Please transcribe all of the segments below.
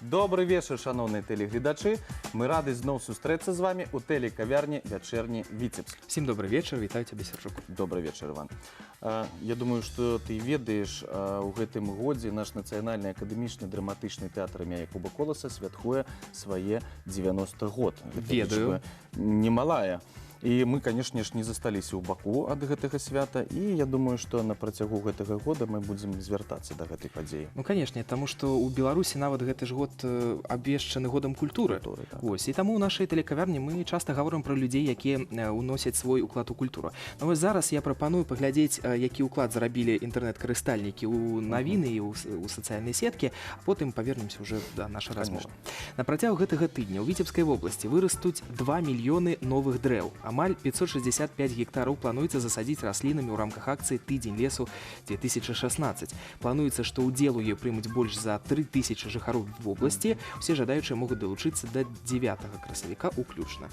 Добрый вечер, шановные телеглядачи. Мы рады зноў сустрэцца з вами у телекавярні «Вячэрні Віцебск». Всем добрый вечер, вітаю тебя, Сержук. Добрый вечер, Иван. Я думаю, что ты ведаеш, у гэтым годзе наш нацыянальны акадэмічны драматычны тэатр імя Якуба Коласа святкуе свае 90 год. Ведаю. Немалая. И мы, конечно ж, не засталіся ў баку ад гэтага свята, і я думаю, што на працягу гэтага года мы будзем звяртацца да гэтай падзеі. Ну, конечно, таму што ў Беларусі нават гэты ж год абвешчаны годам культуры. Так. Вось, і таму ў нашай тэлекавярні мы часта гаворым пра людзей, якія ўносяць свой уклад у культуру. Ну, вось зараз я прапаную паглядзець, які ўклад зарабілі інтэрнэт-карыстальнікі ў навіны і ў сацыяльнай сеткі, а потым павернемся ўжо да нашай размовы. На працягу гэтага тыдня ў Віцебскай вобласці вырастуць 2 мільёны новых дрэў. Амаль 565 гектараў плануецца засадзіць раслінамі ў рамках акцыі «Тыдзень лесу 2016». Плануецца, што ўдзел у ёй прымуць больш за 3000 жыхароў вобласці. Усе жадаючыя могуць далучыцца да 9 красавіка ўключна.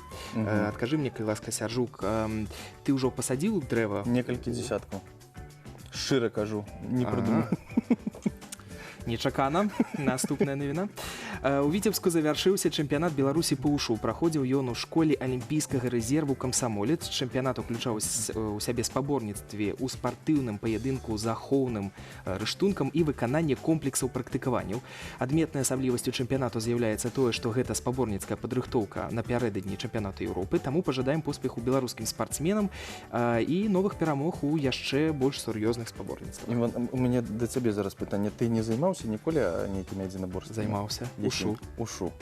Адкажы мне, калі ласка, Сяржук, ты ўжо пасадзіў дрэва? Некалькі дзесяткаў. Шчыра кажу, не прыдумаў. Нечакана. Наступная навіна. У Віцебску завяршыўся чэмпіянат Беларусі па ўшу. Праходзіў ён у школе алімпійскага рэзерву «Камсамолец». Чэмпіянат уключаў у сябе спаборніцтве ў спартыўным паядынку з ахоўным рыштункам і выкананне комплексаў практыкаванняў. Адметнай асаблівасцю чэмпіянату з'яўляецца тое, што гэта спаборніцкая падрыхтоўка напярэдадні чэмпіянату Еўропы. Таму пажадаем поспеху беларускім спартсменам і новых перамог у яшчэ больш сур'ёзных спаборніцтвах. Іван, у мяне да цябе зараз пытанне. Ты не займаўся ніколі нейкімі адзінаборствамі? Займаўся. Ушу.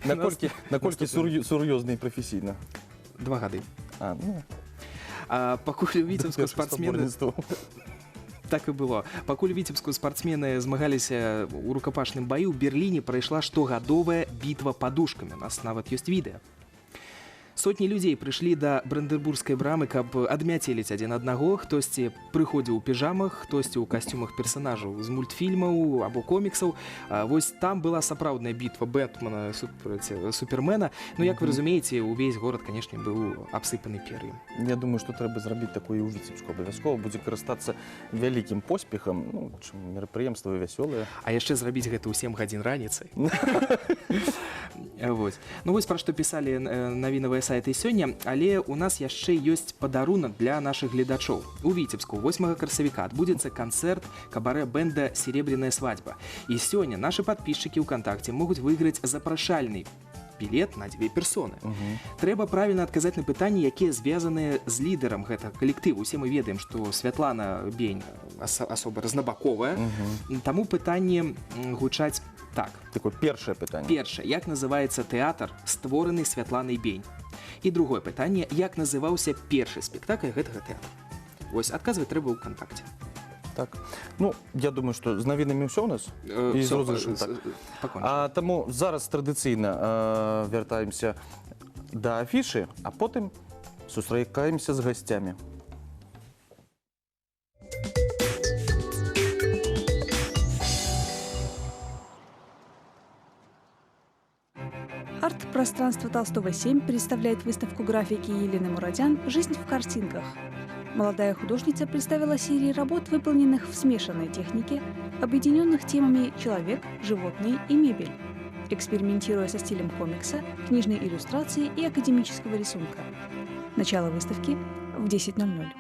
Наколькі сур'ёзна і прафесійна? 2 гады. Пакуль Пакуль у Віцебску спартсмены... Так і было. Пакуль у Віцебску спартсмены змагаліся ў рукапашным баю, у Берліне прайшла штогадовая бітва падушкамі. У нас нават ёсць відэа. Сотні людзей прыйшлі да Бранденбургскай брамы, каб адмяцеліць адзін аднаго. Хтосьці прыходзіў у піжамах, хтосьці ў касцюмах персанажаў з мультфільмаў або коміксаў. Вось там была сапраўдная бітва Бэтмена супраць Супермена. Ну, як вы разумееце, увесь горад, канешне, быў абсыпаны пер'ем. Я думаю, што трэба зрабіць такое ў Віцебску. Абавязкова будзе карыстацца вялікім поспехам. Ну, чым мерапрыемствы вясёлыя. А яшчэ зрабіць гэта ў 7 гадзін раніцай. Ну, вось пра што пісалі навінавыя сайты сёння, але у нас яшчэ ёсць падарунак для нашых гледачоў. У Віцебску 8 красавіка адбудзецца канцэрт кабарэ-бэнда «Серебряная свадьба». І сёння нашы падпісчыкі ўКонтакце могуць выйграць запрашальны білет на 2 персоны. Трэба правільна адказаць на пытанні, якія звязаныя з лідарам гэтага калектыву. Усе мы ведаем, што Святлана Бень асоба разнабаковая. Таму пытанні гучаць так. Такое першае пытанне. Першае. Як называецца тэатр, створаны Святланай Бень? І другое пытанне. Як называўся першы спектакль гэтага тэатра? Вось, адказваць трэба ў «Контакце». Так. Ну, я думаю, што з навінамі ўсё ў нас. І з розыгрышам так. Таму зараз традыцыйна вяртаемся да афішы, а потым сустракаемся з гасцямі. Арт-пространство Толстого 7 представляет выставку графики Елены Мурадян «Жизнь в картинках». Молодая художница представила серии работ, выполненных в смешанной технике, объединенных темами «Человек», «Животные» и «Мебель», экспериментируя со стилем комикса, книжной иллюстрации и академического рисунка. Начало выставки в 10:00.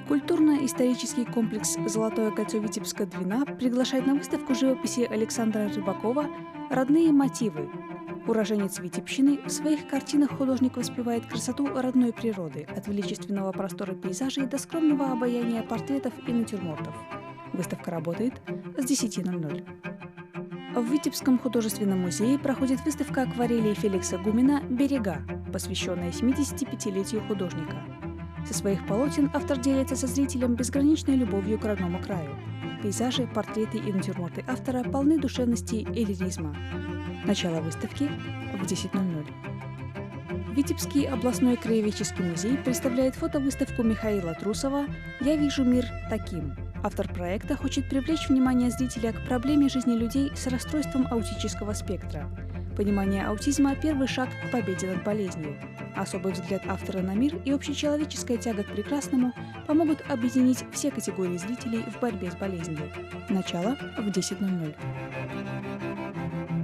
Культурно-исторический комплекс «Золотое кольцо Витебска-Двина» приглашает на выставку живописи Александра Рыбакова «Родные мотивы». Уроженец Витебщины, в своих картинах художник воспевает красоту родной природы, от величественного простора пейзажей до скромного обаяния портретов и натюрмортов. Выставка работает с 10:00. В Витебском художественном музее проходит выставка акварелей Феликса Гумина «Берега», посвященная 75-летию художника. Со своих полотен автор делится со зрителем безграничной любовью к родному краю. Пейзажи, портреты и натюрморты автора полны душевности и лиризма. Начало выставки в 10:00. Витебский областной краеведческий музей представляет фотовыставку Михаила Трусова «Я вижу мир таким». Автор проекта хочет привлечь внимание зрителя к проблеме жизни людей с расстройством аутического спектра. Понимание аутизма – первый шаг к победе над болезнью. Особый взгляд автора на мир и общечеловеческая тяга к прекрасному помогут объединить все категории зрителей в борьбе с болезнью. Начало в 10:00.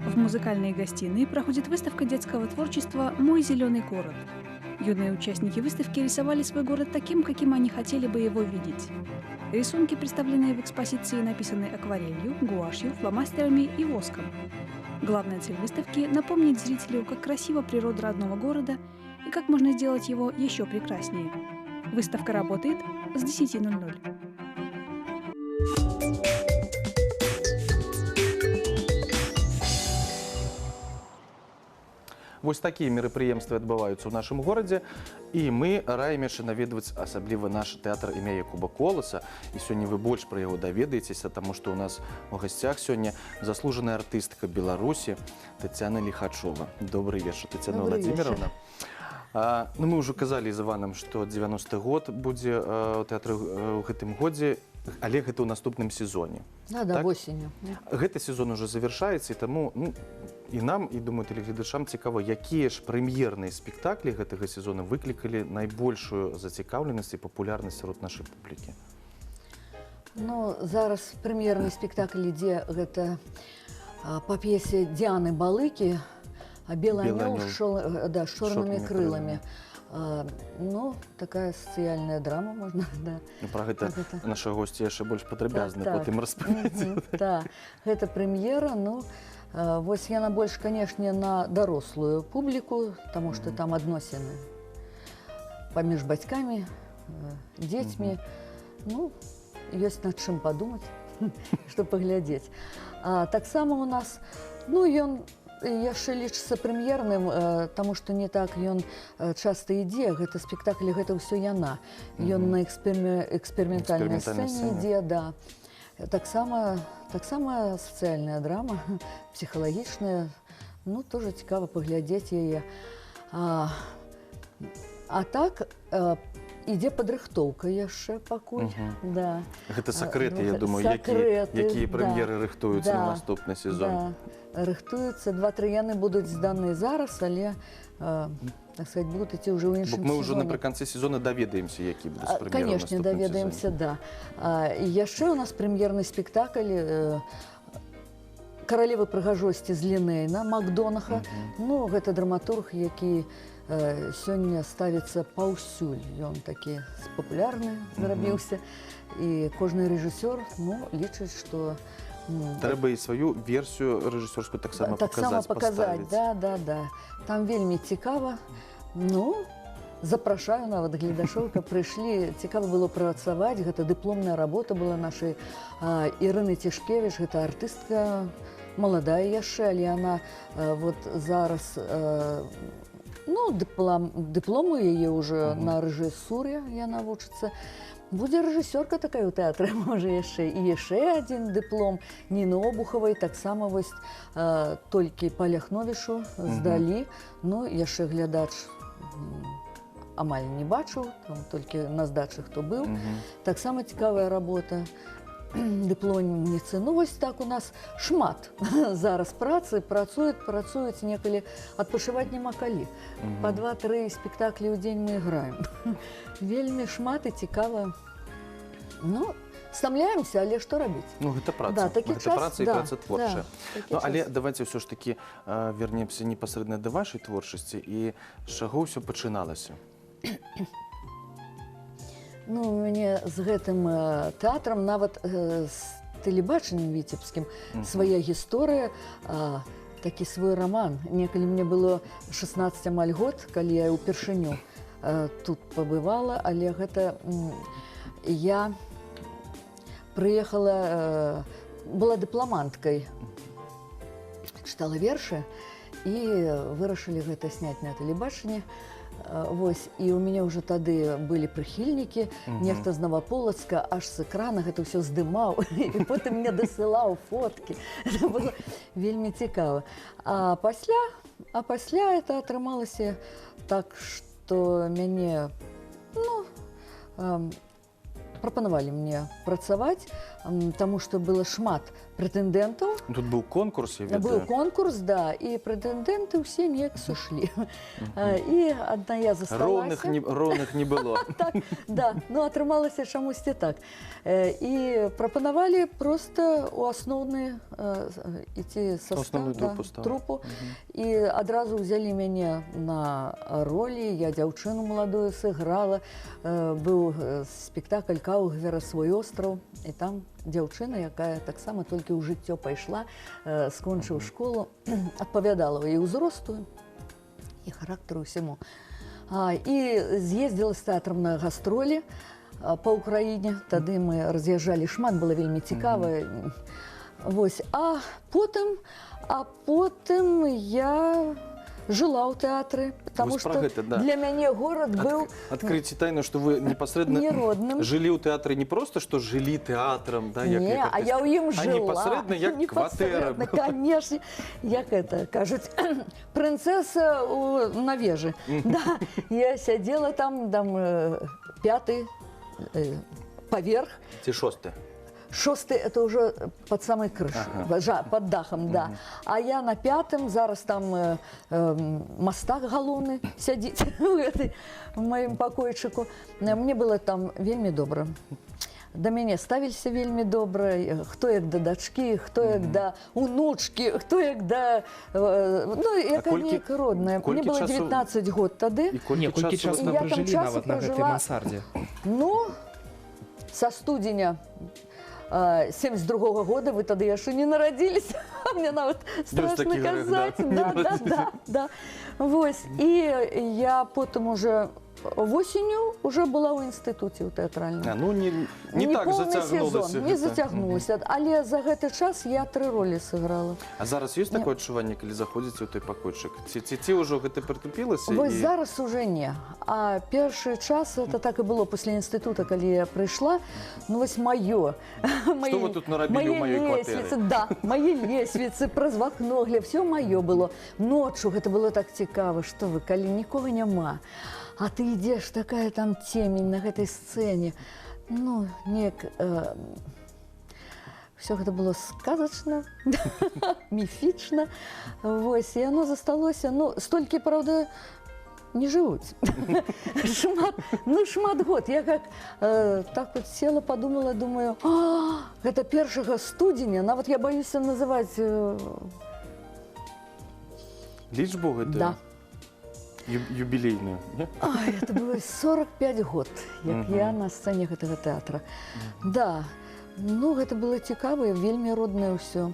В музыкальной гостиной проходит выставка детского творчества «Мой зеленый город». Юные участники выставки рисовали свой город таким, каким они хотели бы его видеть. Рисунки, представленные в экспозиции, написаны акварелью, гуашью, фломастерами и воском. Главная цель выставки – напомнить зрителю, как красива природа родного города и как можно сделать его еще прекраснее. Выставка работает с 10:00. Вось такія мерапрыемствы адбываюцца ў нашым горадзе, і мы раім яшчэ наведваць асабліва наш тэатр імя Якуба Коласа. І сёння вы больш пра яго даведаецеся, таму што ў нас у гасцях сёння заслужаная артыстка Беларусі Тацяна Ліхачова. Добрый вечар, Тацяна Владимировна. Ну, мы ўжо казалі з Іванам, што 90-й год будзе ў тэатры ў гэтым годзе, але гэта ў наступным сезоне. Да, восенню. Гэты сезон уже завяршаецца, і таму і нам, і, думаю, тэлегледачам цікава, якія ж прэм'ерныя спектаклі гэтага сезона выклікалі найбольшую зацікаўленасць і папулярнасць сярод нашай публікі? Ну, зараз прэм'ерны спектакль ідзе, гэта па п'есе Діаны Балыкі «Белый анёл с чорнымі крыламі». Ну, такая сацыяльная драма, можна, да. Пра гэта наша госці яшчэ больш падрабязна потым распавядзе. Так, гэта прэм'ера, ну, вось яна больш, канешне, на дарослую публіку, таму што там адносіны паміж бацькамі, дзецьмі. Ну, ёсць над чым падумаць, што паглядзець. Таксама у нас, ну, ён яшчэ лічыцца прэм'ерным, таму што не так ён часта ідзе, гэта спектакль, гэта ўсё яна. Ён на эксперыментальнай сцэне ідзе, да. Таксама сацыяльная драма, псіхалагічная, ну, тоже цікава паглядзець яе. А так, ідзе падрыхтоўка яшчэ пакуль. Гэта сакрэты, я думаю, якія прэм'еры рыхтуюцца на наступны сезон. Рыхтуюцца, 2-3 яны будуць зданыя зараз, але, так сказать, будуць ідці ўжо ў іншым сезоне. Мы ўжо напрыканцы сезона даведаемся, які будуць прэм'еры ў наступным сезоне. Канешне, даведаемся, да. І яшчэ ў нас прэм'ерны спектакль «Каралева прыгажосці» з Лінейна Макдонаха. Ну, гэта драматург, які сёння ставіцца паўсюль. Ён такі папулярны зрабіўся. І кожны рэжысёр, ну, лічыць, што трэба і сваю версію рэжысёрскую таксама паказаць. Да. Там вельмі цікава. Ну, запрашаю нават гледачоў, каб прыйшлі. Цікава было працаваць. Гэта дыпломная работа была нашай Ірыны Цішкевіч. Гэта артыстка маладая яшчэ, але яна вот зараз, ну, дыплому яе ўжо на рэжысуры яна вучыцца. Будзе рэжысёрка такая ў тэатры, можа, яшчэ. І яшчэ адзін дыплом Ніны Обухавай, таксама вось толькі па Ляхновішу здалі. Ну, яшчэ глядач амаль не бачыў, толькі на здачы хто быў. Таксама цікавая работа. Дыпломніцы. Ну, вось так у нас шмат зараз працы, працуюць некалі, адпачываць няма калі. Па 2-3 спектаклі ў дзень мы іграем. Вельмі шмат і цікава. Ну, стамляемся, але што рабіць? Ну, гэта праца. Гэта праца і праца творчая. Але давайте ўсё ж такі вернемся непасрэдна да вашай творчасці і з чаго ўсё пачыналася? Ну, у мяне з гэтым тэатрам, нават з тэлебачаннем віцебскім, свая гісторыя, такі свой раман. Некалі мне было 16 амаль год, калі я ўпершыню тут пабывала, але гэта я прыехала, была дыпламанткай, чытала вершы і вырашылі гэта сняць на тэлебачанні. Вось, і ў мяне ўжо тады былі прыхільнікі, нехта з Наваполацка аж з экрана гэта ўсё здымаў, і потым мне дасылаў фоткі. Гэта было вельмі цікава. А пасля это атрымалася так, што мяне, ну, прапанавалі мне працаваць, таму што было шмат прэтэндэнтаў. Тут был конкурс, я ведаю. Был конкурс, да, и прэтэндэнты ўсе неяк сышлі. І адна я засталася. Роўных не было. Так, да, ну атрымалася чамусьці так. І прапанавалі проста у асноўны ідці состав, трупу. І адразу ўзялі мяне на ролі, я дзяўчыну маладую сыграла. Быў спектакль «Каугвера. Свой остраў», і там дзяўчына, якая таксама толькі ў жыццё пайшла, скончыў школу, адпавядала і ўзросту, і характару ўсяму. І з'ездзіла з тэатрам на гастролі па ўкраіне. Тады мы раз'язджалі шмат, было вельмі цікава. Вось. А потым я жила ў тэатры, потому что для мяне горад быў... Открыйте тайну, что вы непосредственно жили ў тэатры не просто, что жили тэатрам, да? Не, а я ў ім жила. А непосредственно як кватэра. Конечно, як это, кажуць, прынцэса на вежы. Да, я сядзела там, 5-й паверх. Ці 6-й? 6-й – это уже под самой крышей, под дахом, да. А я на 5-м, зараз там мастак галоўны сядзіць в маім пакойчыку. Мне было там вельмі добра. Да мяне ставіліся вельмі добра, хто як да дачкі, хто як да унучкі, хто як да... Ну, яка нейка родная. Мне было 19 год тады. Колькі часу вы пражылі нават на гэтай мансардзе? Ну, са студзеня 72-го года, вы тады яшчэ не нарадзіліся. Мне нават страшна казаць. Да. Вось. І я потым уже восенню уже была ў інстытуце ў тэатральным. Ну, не так зацягнулася. Не зацягнулася. Але за гэты час я 3 ролі сыграла. А зараз ёсць такое адчуванне, калі заходзіце ў той пакойчык? Ці ўжо гэта прытупілася? Вось зараз уже не. А першы час, это так і было пасля інстытута, калі я прыйшла, ну вось маё. Што вы тут нарабілі ў маёй кватэры? Да, мае лесвіцы, праз вакно, все маё было. Ноччу гэта было так цікава, што вы, калі нікога няма, а ты ідзеш, такая там цемень на гэтай сцэне. Ну, неяк... Все гэта было сказачна, міфічна. Вось, і оно засталося. Ну, столькі, правда, не жывуць. Шмат год. Я как так вот села, подумала, думаю, гэта 1 студзеня, нават я боюся называць... Лічбу гэта? Да. Юбілейную, не? Ой, это было 45 год, як я на сцэне гэтага тэатра. Да, ну, гэта было цікава, вельмі роднае ўсё.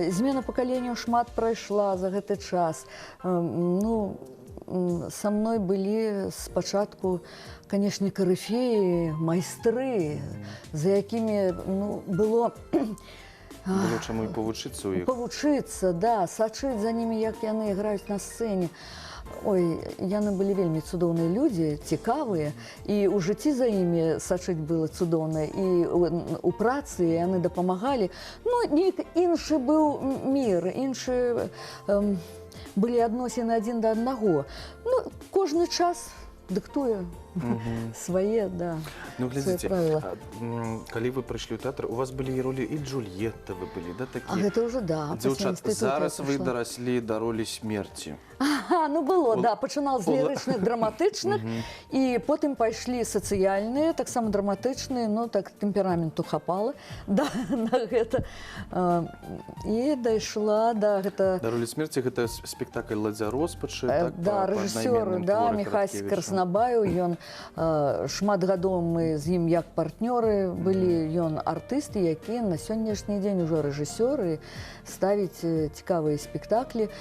Змена пакаленняў шмат прайшла за гэты час. Ну, са мной былі спачатку, канешне, карыфеі, майстры, за якімі, ну, было... Было чаму і павучыцца ў іх. Павучыцца, да, сачыць за німі, як яны іграюць на сцэне. Ой, яны былі вельмі цудоўныя людзі, цікавыя, і ў жыцці за імі сачыць было цудоўна, і ў працы яны дапамагалі. Ну, нейк іншы быў мір, іншы былі адносіны адзін да аднаго. Ну, кожны час дыктуе свае, да, свае правілы. Калі вы прыйшлі ў тэатр, у вас былі ролі і Джульетта вы былі, да, такія? А гэта ўжо, да, пасля інстытута. Зараз вы дараслі да ролі смерці. Ну, было, да, пачынал з лірычных, драматычных, і потым пайшлі сацыяльныя, таксама драматычныя, ну, так, тэмпераменту хапала, да, на гэта. І дайшла, да, гэта... Да ролі смерці гэта спектакль «Ладзя роспачы», так, да, рэжысёр, да, Міхась Краснабаеў, ён шмат гадоў мы з ім як партнёры былі, ён артыст, які на сённяшні дзень ужо рэжысёр і ставіць цікавыя спектаклі.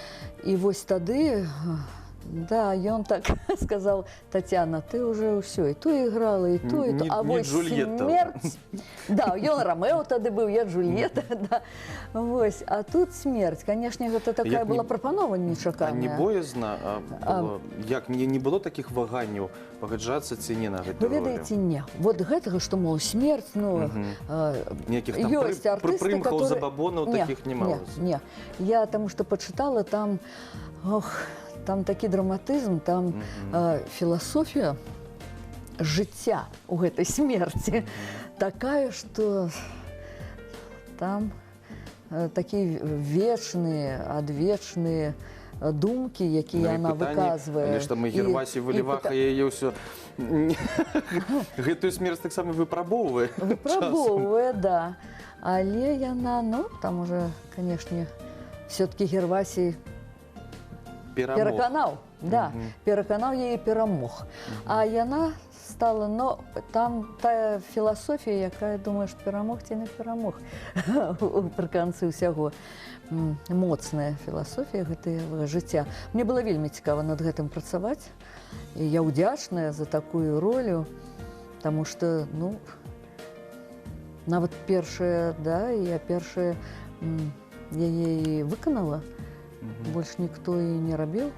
І вось тады, да, ён так сказаў: Тацяна, ты уже ўсё, і ту іграла, і ту, і ту. А вось смерць... Да, ён Ромео тады быў, я Джульетта, да. Вось, а тут смерць. Канешне, гэта такая была прапанова нечаканая. А не боязна было? Як, не было такіх ваганняў пагаджацца ці не на гэтую ролю? Вы ведаеце, не. Вот гэтага, што, мол, смерць, ну, ёсць артысты, прымхаў, забабонаў такіх няма. Не, я таму што пачытала, там, ох, там такі драматызм, там філасофія жыцця ў гэтай смерці такая, што там такія вечныя, адвечныя думкі, якія яна выказвае. Але ж там і Гервасій Валіваха яе ўсё гэтую смерць таксама выпрабоўвае. Выпрабоўвае, да. Але яна, ну, там уже, канешне, все-таки Гервасій пераканаў. Да, пераканаў яе, перамог. А яна стала, ну, там тая філасофія, якая, думаеш, перамог ці не перамог пры канцы ўсяго. Моцная філасофія гэтага жыцця. Мне было вельмі цікава над гэтым працаваць. І я ўдзячная за такую ролю, таму што, ну, нават першая, да, я першая яе і выканала. Больш ніхто і не рабіў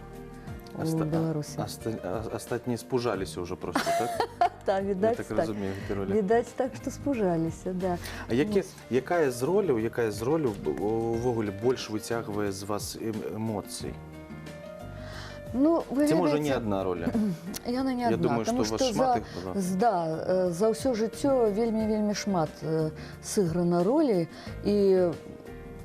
у Беларусі. Астатнія спужаліся ўжо проста, так? Так, відаць, так. Я так разумею, гэтай ролі. Відаць так, што спужаліся, да. А якая з роляў увогуле больш выцягвае з вас эмоцый? Ну, вы Ці, можа, ведаеце, не адна роля? Яна не Я адна, думаю, што таму у вас што шмат іх было. за ўсё жыццё вельмі шмат сыграна ролей і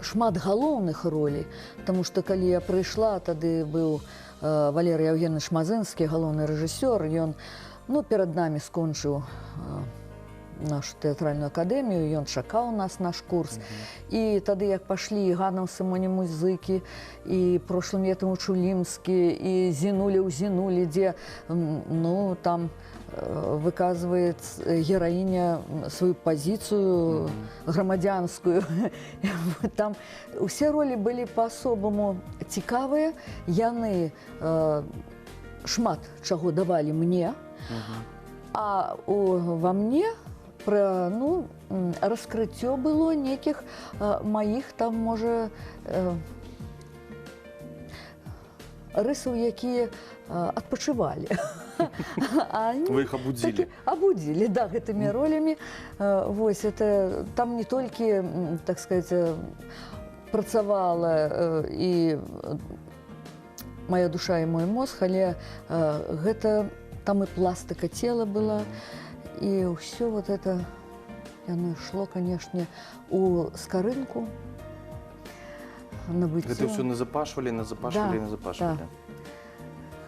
шмат галоўных ролей, таму што калі я прыйшла, тады быў Валерый Яўгенович Мазынскі, галоўны рэжысёр, ён, ну, перад намі скончыў нашу тэатральную акадэмію, ён чакаў нас, наш курс. І тады, як пашлі і Ганна ў Сымоне музыкі, і прошлым летам у Чулімскі, і Зінулі ў Зінулі, дзе, ну, там выказвае гераіня сваю пазіцыю грамадзянскую. Там усе ролі былі па-асобаму цікавыя, яны шмат чаго давалі мне, а ва мне раскрыццё было нейкіх маіх там, можа, рысаў, якія адпачывалі. Вы іх абудзілі? Абудзілі, да, гэтымі ролямі. Вось, это там не толькі, так сказаць, працавала і моя душа і мой мозг, але гэта там і пластыка цела была, і ўсё вот это, яно ішло, канешне, у скарынку, набыццё. Гэта ўсё назапашвалі.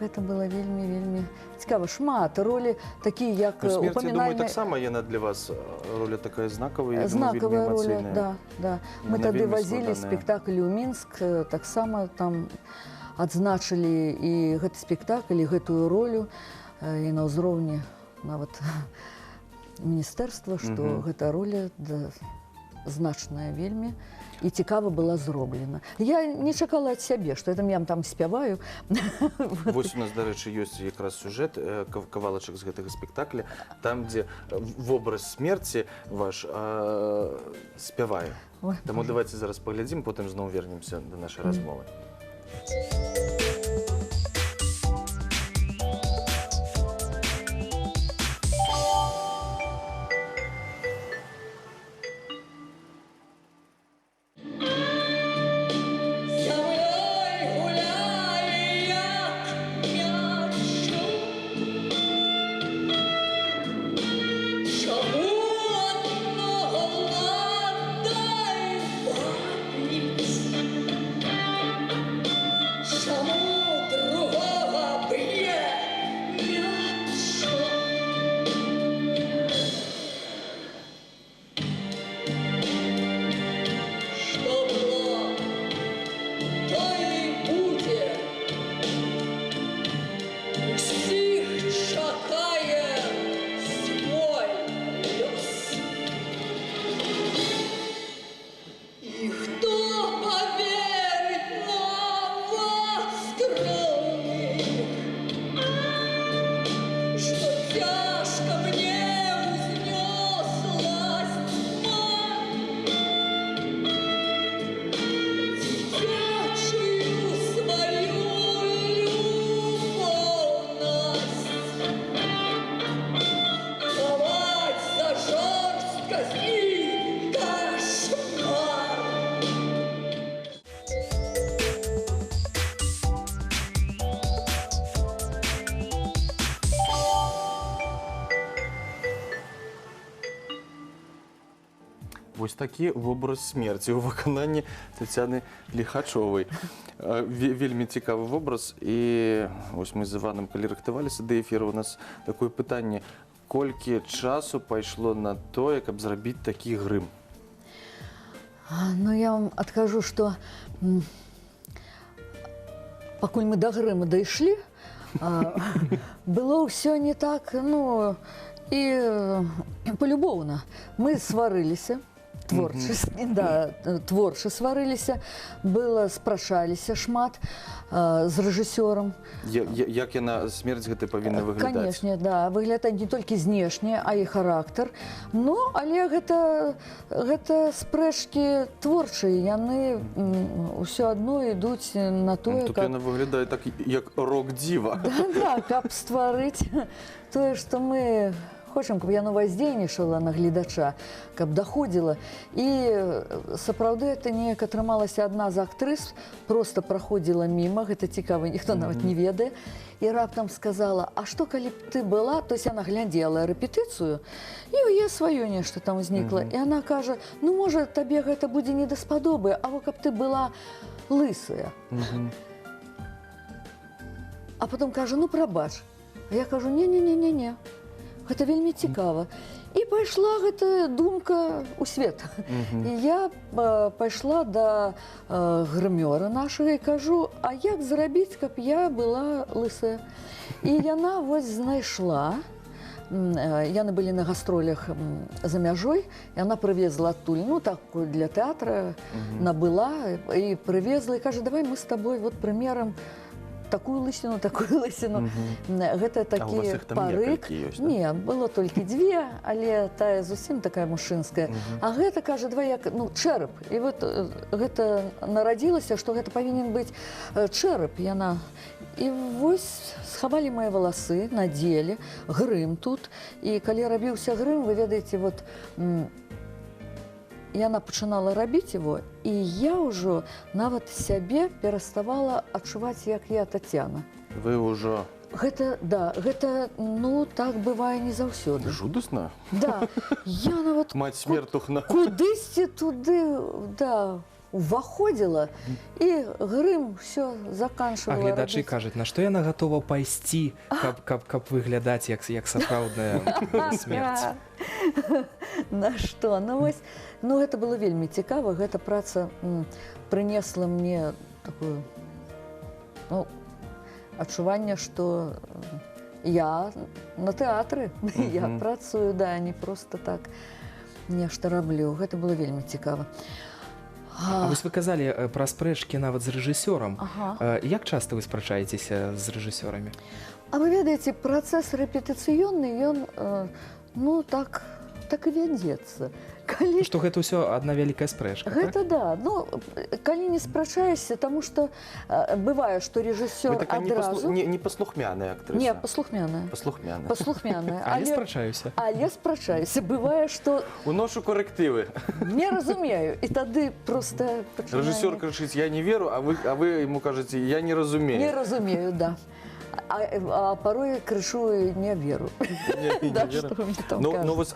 Гэта было вельмі цікава. Шмат ролі такія, як упамінальныя... Я думаю, упамінальныя... таксама яна для вас роля такая знакавая, знакавая роля, эмацыйная. Да. Мы тады вазілі спектакль у Мінск, таксама там адзначылі і гэты спектакль, і гэтую ролю, і на ўзроўні нават міністэрства, што гэта роля значная вельмі. І цікава была зроблена. Я не чакала ад сябе, што я там спяваю. Вось у нас, дарэчы, ёсць якраз сюжэт, кавалачак з гэтага спектакля, там, дзе вобраз смерці ваш спявае. Таму давайце зараз паглядзім, потым зноў вернемся да нашай размовы. Show Вось такі вобраз смерці ў выкананні Тетяны Лихачовай. Вельмі цікавы вобраз. І вось мы з Іваном, калі рыхтаваліся да эфіру, у нас такое пытанне. Колькі часу пайшло на тое, каб зрабіць такі грым? Ну, я вам адкажу, што пакуль мы да грыму дайшлі, было ўсё не так, ну, і полюбоўна. Мы сварыліся, творча сварыліся, спрачаліся шмат з рэжысёрам. Як яна, смерць гэта павінна выглядаць? Канешне, да, выглядаць не толькі знешне, а і характар. Ну, але гэта спрэчкі творчыя, яны ўсё адно ідуць на тое, Тут яна выглядае так, як рок-дзіва. Да, каб стварыць тое, што мы хочам, каб яно воздзейнічала на гледача, каб даходзіла. І сапраўды это неяк атрымалася адна з актрыс, проста праходзіла міма, гэта цікава, ніхто нават не ведае, і раптам сказала: а што калі б ты была, то есть яна глядзела рэпетыцыю, і ў яе сваё нешта там узнікла. І яна кажа: ну, можа, табе гэта будзе не даспадобы, а каб ты была лысая. А потом кажа: ну, прабач. Я кажу: не-не-не-не-не. Гэта вельмі цікава. І пайшла гэтая думка ў свет. І я пайшла да грымёра нашага і кажу: а як зрабіць, каб я была лысая? І яна вось знайшла. Яны былі на гастролях за мяжой, і яна прывезла адтуль, ну, такую для тэатра, набыла і прывезла, і кажа: давай мы з табой вот прымерам такую лысіну. Гэта такі парык. Не, было толькі дзве, але тая зусім такая мужчынская. А гэта, кажа, давай як, ну, чэрап. І вот гэта нарадзілася, што гэта павінен быць чэрап. Яна... І вось схавалі мае валасы, надзелі, грым тут. І калі рабіўся грым, вы ведаеце, вот... Яна пачынала рабіць его, і я ўжо нават сябе пераставала адчуваць, як я Тацяна. Вы ўжо... Гэта, да, гэта, ну, так бывае не заўсёды. Жудасна? Да, я нават... Мать смертухна. Кудысьці туды, да, уваходзіла, і грым ўсё заканчвала рабіць. А гледачы кажуць, на што яна гатова пайсці, каб выглядаць як сапраўдная смерць? На што? Ну, вось, ну, гэта было вельмі цікава. Гэта праца прынесла мне такое, ну, адчуванне, што я на тэатры, я працую, да, не проста так нешта раблю. Гэта было вельмі цікава. А вось вы казалі пра спрэчкі нават з рэжысёрам. Як часта вы спрачаецеся з рэжысёрамі? А вы ведаеце, працэс рэпетыцыённы, ён, ну, так і вядзецца. Што гэта ўсё адна вялікая спрэчка, гэта, да. Ну, калі не спрачаешся, таму што бывае, што рэжысёр адразу... Не паслухмяная актрыса. Не, паслухмяная. Паслухмяная. Але спрачаюся. Але спрачаюся. Бывае, што... Уношу коррективы. Не разумею. І тады проста... Рэжысёр крычыць: я не веру, а вы ему кажаце: я не разумею. Не разумею, да. А порой крышу не веру. Да, што вы мне там кажаце. Ну, вось,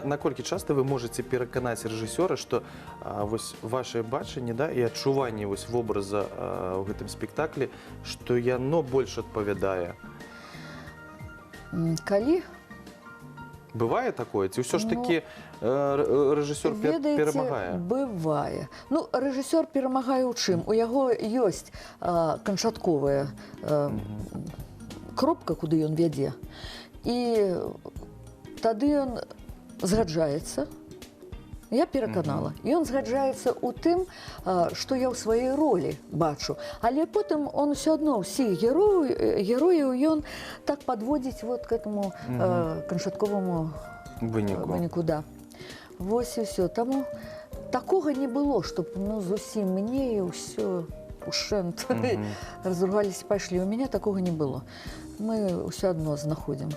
наколькі часта вы можаце пераканаць рэжысёра, што вось вашае бачанне, да, і адчуванне вось вобраза ў гэтым спектаклі, што яно больш адпавядае? Калі? Бывае такое? Ці ўсё ж такі рэжысёр перамагае? Бывае. Ну, рэжысёр перамагае ў чым? У яго ёсць канчатковая кропка, куды ён вядзе. І тады ён згаджаецца. Я пераканала. Ён згаджаецца ў тым, што я ў сваёй ролі бачу. Але потым он ўсё адно ўсіх герояў ён так падводзіць вот к этому канчатковаму выніку. Да. Вось і ўсё. Таму такога не было, чтоб, ну, зусім мне і ўсё ушэнт разругаліся, пайшлі. У мяне такога не было. Мы ўсё адно знаходзім.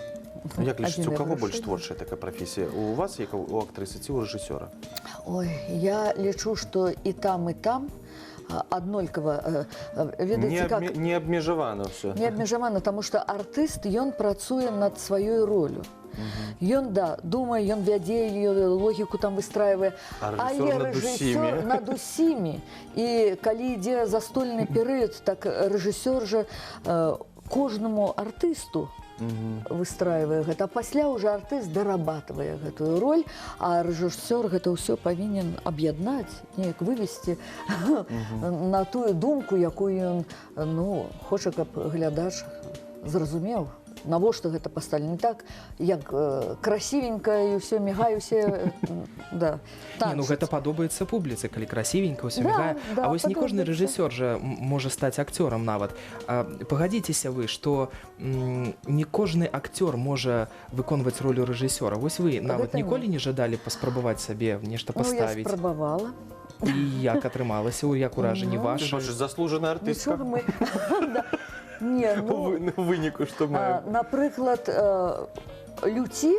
Як лічыце, у каго больш творчая такая прафесія? У вас, як у актрысы, ці ў рэжысёра? Ой, я лічу, што і там аднолькава. Не абмежавана ўсё. Не абмежавана, таму што артыст, ён працуе над сваёй ролю. Ён, да, думае, ён вядзе ее логіку там выстрайвае, А рэжысёр над усімі. І калі ідзе застольны перыяд, так рэжысёр жа кожнаму артысту выстрайвае гэта, а пасля ўжо артыст дарабатвае гэтую роль, а рэжысёр гэта ўсё павінен аб'яднаць, неяк вывесці на тую думку, якую ён хоча, каб глядач зразумеў. Навошта гэта пастаўлена? Не так, як красивенька і ўсё мігае, усе гэта падобаецца публіцы, калі красивенька, ўсё мігае. А вось не кожны рэжысёр жа можа стаць акцёрам нават. Пагадзіцеся вы, што не кожны акцёр можа выконваць ролю рэжысёра. Вось вы нават ніколі не жадалі паспрабаваць сабе нешта паставіць? Я спрабавала. І як атрымалася, як уражанні вашы? Заслужаная артыстка. Не, выніку, што маем. Напрыклад, «Люці»,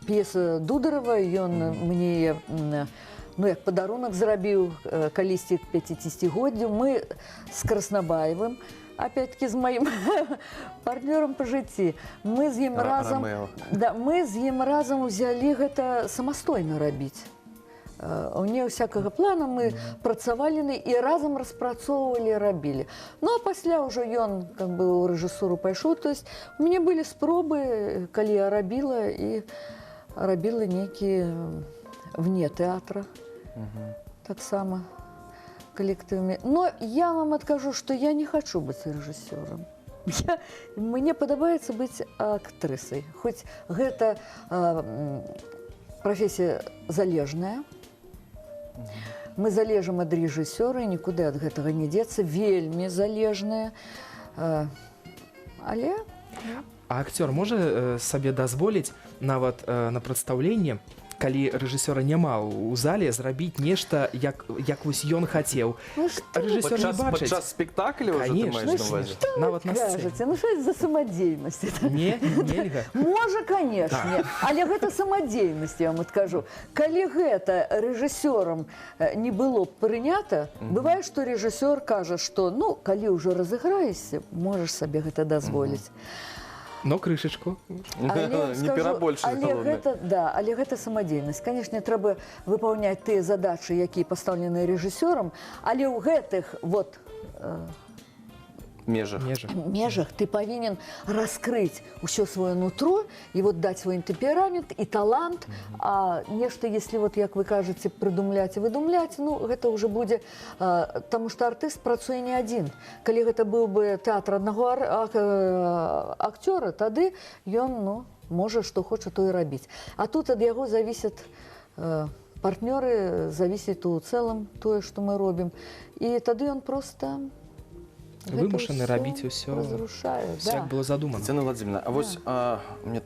п'еса Дударова, ён мне як падарунак зрабіў калісьці к 50-годдзю. Мы з Краснабаевым, опять-таки з маім партнёрам па жыцці, мы з ім разам узялі гэта самастойна рабіць. Не всякага плана, мы працавалі і разам распрацоўвалі, рабілі. Ну, а пасля ўжо ён у рэжысуру пайшоў. То есть у мяне былі спробы, калі я рабіла, і рабіла нейкія вне тэатра. Таксама калектывамі. Но я вам адкажу, што я не хачу быць рэжысёрам. Мне падабаецца быць актрысай. Хоць гэта прафесія залежная. Мы залежым ад рэжысёра, і нікуды ад гэтага не дзецца, вельмі залежная. Але... А акцёр можа сабе дазволіць нават на прадстаўленні, калі рэжысёра няма ў зале, зрабіць нешта, як вось ён хацеў. Рэжысёр не бачыць. Падчас спектакля ўжо ты маеш на ўвазе? Нават на сцэне. Ну, што за самадзейнасць? Не, нельга. Можа, канешне, але гэта самадзейнасць, я вам адкажу. Калі гэта рэжысёрам не было б прынята, бывае, што рэжысёр кажа, што, калі ўжо разыграешся, можаш сабе гэта дазволіць. Но крышачку. Не перабольшыць, галоўнае. Але гэта самадзейнасць. Канешне, трэба выпаўняць тыя задачы, якія пастаўлены рэжысёрам, але ў гэтых межах ты павінен раскрыць усё сваё нутро і даць свой тэмперамент і талант. А нешта, если, як вы кажаце, прыдумляць і выдумляць, гэта ўжо будзе, таму што артыст працуе не адзін. Калі гэта быў бы тэатр аднаго акцёра, тады ён можа што хоча, то і рабіць. А тут ад яго завісяць партнёры, завісіць у цэлым тое, што мы робім. І тады ён проста вымушаны рабіць усё, як было задумана. Тетяна Владимировна, а вось у меня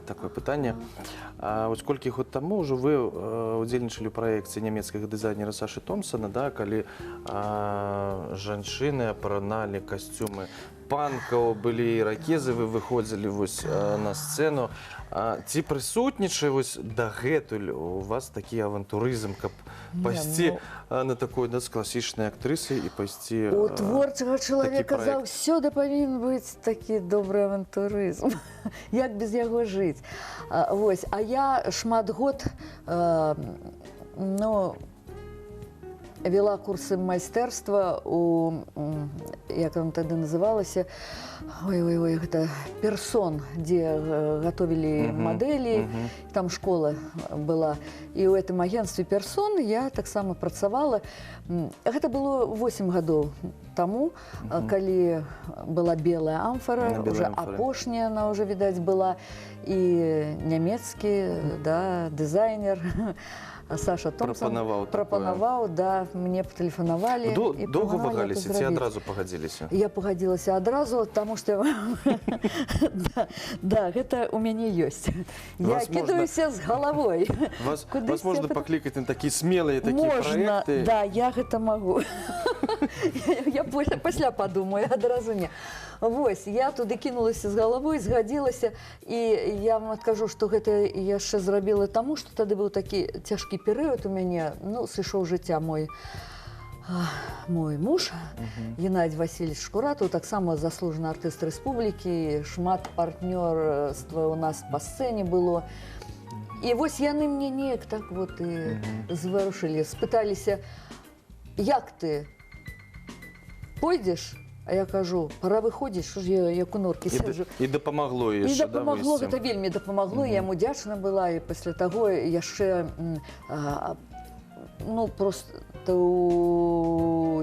такое пытанне. Вось колькі год таму ўжо вы удзельнічалі ў праекце нямецкага дызайнера Сашы Томпсона, калі жанчыны апраналі касцюмы панкаў, былі іракезы, вы выходзілі на сцэну. Ці прысутнічае дагэтуль у вас такі авантурызм, каб пайсці на такой класічнай актрысы і пайсці... У творчага чалавека заўсёды павінен быць такі добры авантурызм. Як без яго жыць? А я шмат год вела курсы майстэрства у, як вам тады называлася, гэта персон, дзе гатовілі мадэлі, там школа была. І ў гэтым агенцтве персон я таксама працавала. Гэта было 8 гадоў таму, калі была белая амфара, уже апошняя она уже, відаць, была, і нямецкі дызайнер Саша Томпсон прапанаваў, мне патэлефанавалі. Доўга вагаліся ці адразу пагадзіліся? Я пагадзілася адразу, таму што гэта ў мяне ёсць. Я кідаюся з галавой. Вас можна паклікаць на такі смелыя праекты? Да, я гэта магу. Я пасля падумаю, адразу не. Вось, я туды кінулася з галавой, згадзілася, і я вам адкажу, што гэта яшчэ зрабіла таму, што тады быў такі цяжкі перыяд у мяне, сышоў жыцця мой мой муж, Геннадий Васильевич Шкуратов, таксама заслужаны артыст рэспублікі, шмат партнёрства у нас па сцэне было. І вось яны мне неяк так вот і зварушылі, спыталіся, як ты пойдзеш? А я кажу, пора выходзіць, що ж я як у норкі сяджу. І дапамагло І яшчэ, дапамагло, гэта вельмі дапамагло, я яму удзячна была, і пасля таго яшчэ, ну, просто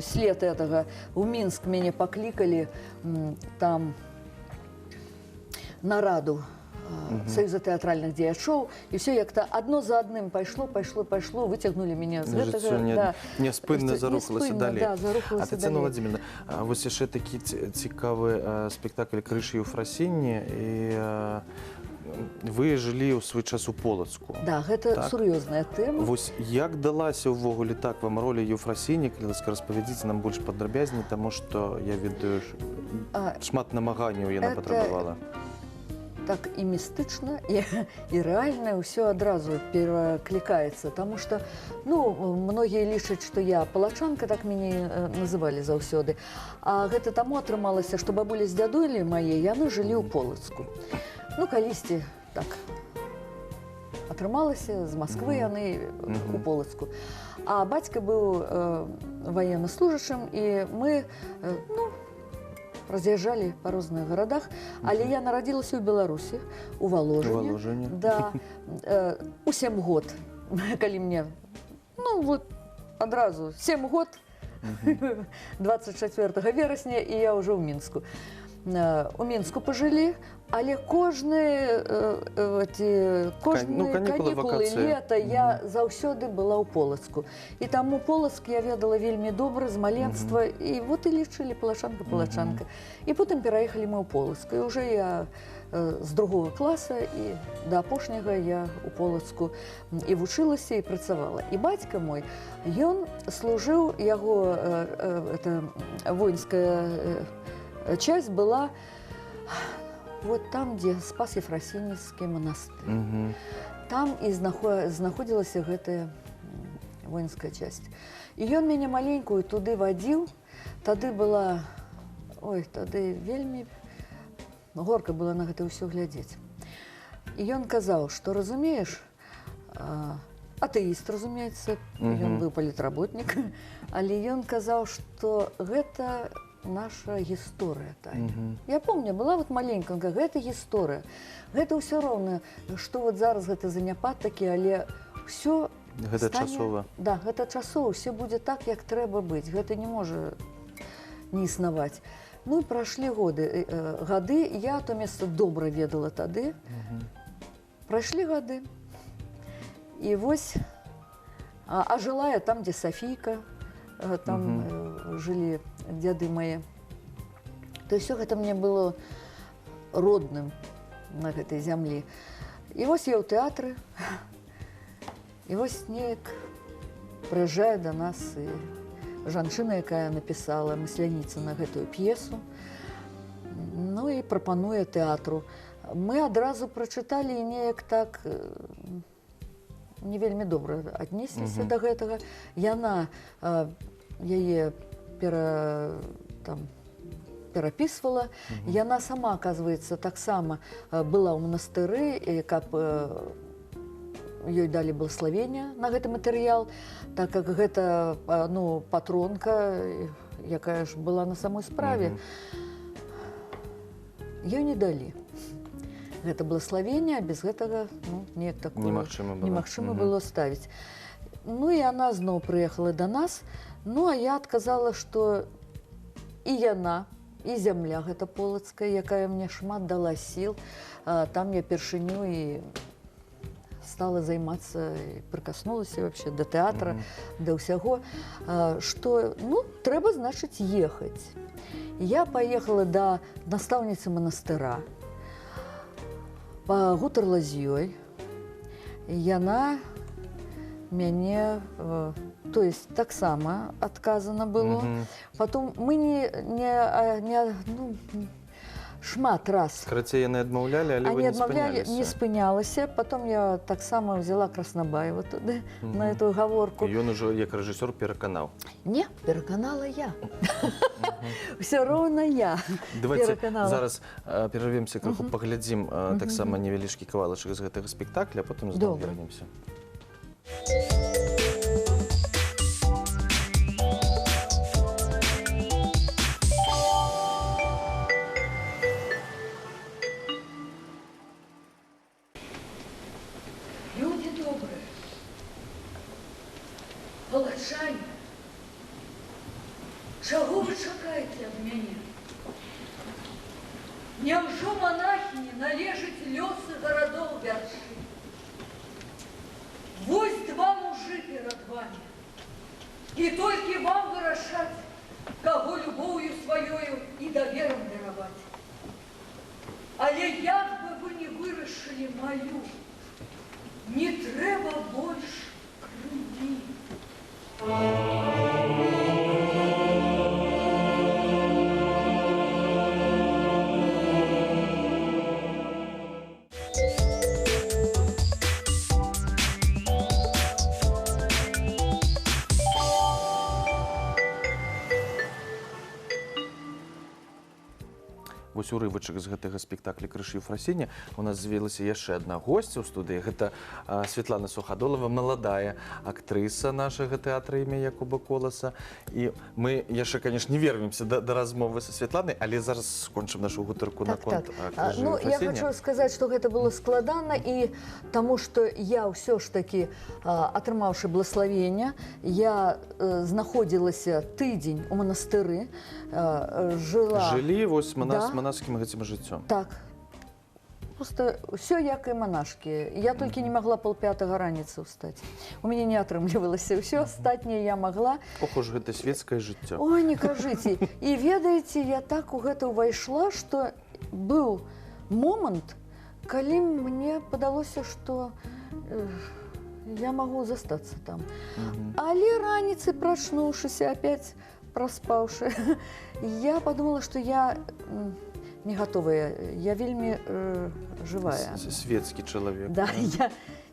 след гэтага, у Мінск мяне паклікалі, там нараду Союза тэатральных дзеячоў, і ўсё як-то адно за адным пайшло, выцягнулі мяне з гэтага. Няспынна зарухалася далей. Да, зарухалася А Тетяна Владимировна, вось яшчэ такі цікавы спектакль «Крыша Еўфрасіні», і вы жылі ў свой час у Полацку. Да, гэта сур'ёзная тэма. Вось як далася ўвогуле так вам роля Еўфрасіні, калі ласка, распавядзіце нам больш падрабязней, таму што я ведаю, шмат намаганняў яна патрабавала. Так і містычна, і рэальна ўсё адразу пераклікаецца, таму што, ну, многія лічаць, што я палачанка, так мяне называлі заўсёды. А гэта таму атрымалася, што бабуля з дзядулі мае, яны жылі ў Полацку. Ну, калісьці так атрымалася, з Масквы яны у Полацку. А бацька быў ваеннаслужачым, і мы, ну, раз'язджалі па розных гарадах, але я нарадзілася ў Беларусі, у Валожыне. Да, у 7 год, калі мне, ну, вот, адразу 7 год, 24 верасня, і я ўжо ў Мінску. У Мінску пажылі, але кожныя канікулы лета я заўсёды была ў Полацку. І таму Полацк я ведала вельмі добра з маленства, і вот і лічылі палачанка. І потым пераехалі мы ў Полацк. І ўжо я з 2 класа і да апошняга я ў Полацку і вучылася, і працавала. І бацька мой, ён служыў, яго воінская часть была вот там, где Спас Ефросиньевский монастырь. Там и знаходилась гэтая воинская часть. И он меня маленькую туды водил. Тады была, ой, тады вельмі горка было на гэта ўсё глядзець. І ён казаў, што, разумееш, атэіст, разумеецца, ён быў палітработнік, але ён казаў, што гэта наша гісторыя тая. Я помню, была вот маленьканка, гэта гісторыя. Гэта ўсё роўна, што вот зараз гэта заняпад такі, але ўсё гэта часова. Да, гэта часова, ўсё будзе так, як трэба быць. Гэта не можа не існаваць. Ну і прайшлі гады, я то месца добра ведала тады. Прайшлі гады. І вось, а жыла я там, дзе Сафійка, там жылі дзяды мае. То ўсё гэта мне было родным на гэтай зямлі. І вось я ў тэатры, і вось неяк прыязджае да нас і жанчына, якая напісала «Мысляніца» на гэтую п'есу, ну і прапануе тэатру. Мы адразу прачыталі і неяк так не вельмі добра аднесліся да гэтага. Яна яе перапісвала. Яна сама, аказваецца, таксама была ў манастыры, каб ёй далі благаславенне на гэты матэрыял, так як гэта, ну, патронка, якая ж была на самой справе. Ёй не далі гэта благаславенне, а без гэтага, ну, неяк такое немагчыма было ставіць. Ну і яна зноў прыехала да нас. Ну, а я адказала, што і яна, і зямля гэта полацкая, якая мне шмат дала сіл. Там я першыню і стала займацца, і прыкаснулася вообще да тэатра, да ўсяго, што, ну, трэба, значыць, ехаць. Я паехала да настаўніцы манастыра, пагутарла з ёй. Яна мяне, то есть таксама адказана было. Потом мы шмат раз. Карацей, яны адмаўлялі, але вы Они не отмовляли, не спыняліся. спынялася. Потом я так само взяла Краснобаева туда, на эту гаворку. І ён ужо, як рэжысёр, пераканаў. Не, переконала я. Все ровно я Давайте переконала. зараз перервемся крыху, паглядзім таксама невялічкі кавалачак з гэтага спектакля, а потым зноў Добра. вернемся. Люди добрые, палачане, чаго вы чакаеце ад мяне? Няўжо монахіні належаць лёсы гарадоў вяршы? Вось два мужы перад вами, і толькі вам вырашаць, каго любоўю сваёю і даверам дараваць. Але як бы вы не вырашылі маю, не трэба больш крыві. Вось урывачак з гэтага спектакля «Крыш Ефрасіня». У нас з'явілася яшчэ адна госця ў студыі. Гэта Светлана Суходолова, маладая актрыса нашага тэатра імя Якуба Коласа. І мы яшчэ, конечно, не вернемся да размовы са Светланай, але зараз скончым нашу гутарку наконт «Крыжа Ну, я Ефрасіня». хочу сказать, что это было складана, и тому, что я все ж таки, атрымаўшы благословение, я знаходзілася тыдзень у манастыры, жила. Жылі вось Да. манаскім гэтым жыццём. Так. Просто все як і монашки. Я толькі не могла 4:30 раніцы ўстаць. У мяне не атрымлівалася. Все астатняе я могла. Ох уж гэта светскае жыццё. Ой, не кажыце. І ведаеце, я так у гэта ўвайшла, што быў момант, калі мне падалося, што я магу застацца там. Але раніцай, прачнуўшыся, опять праспаўшы, я подумала, што я не готовая. Я вельмі живая. Светскі чалавек. Да,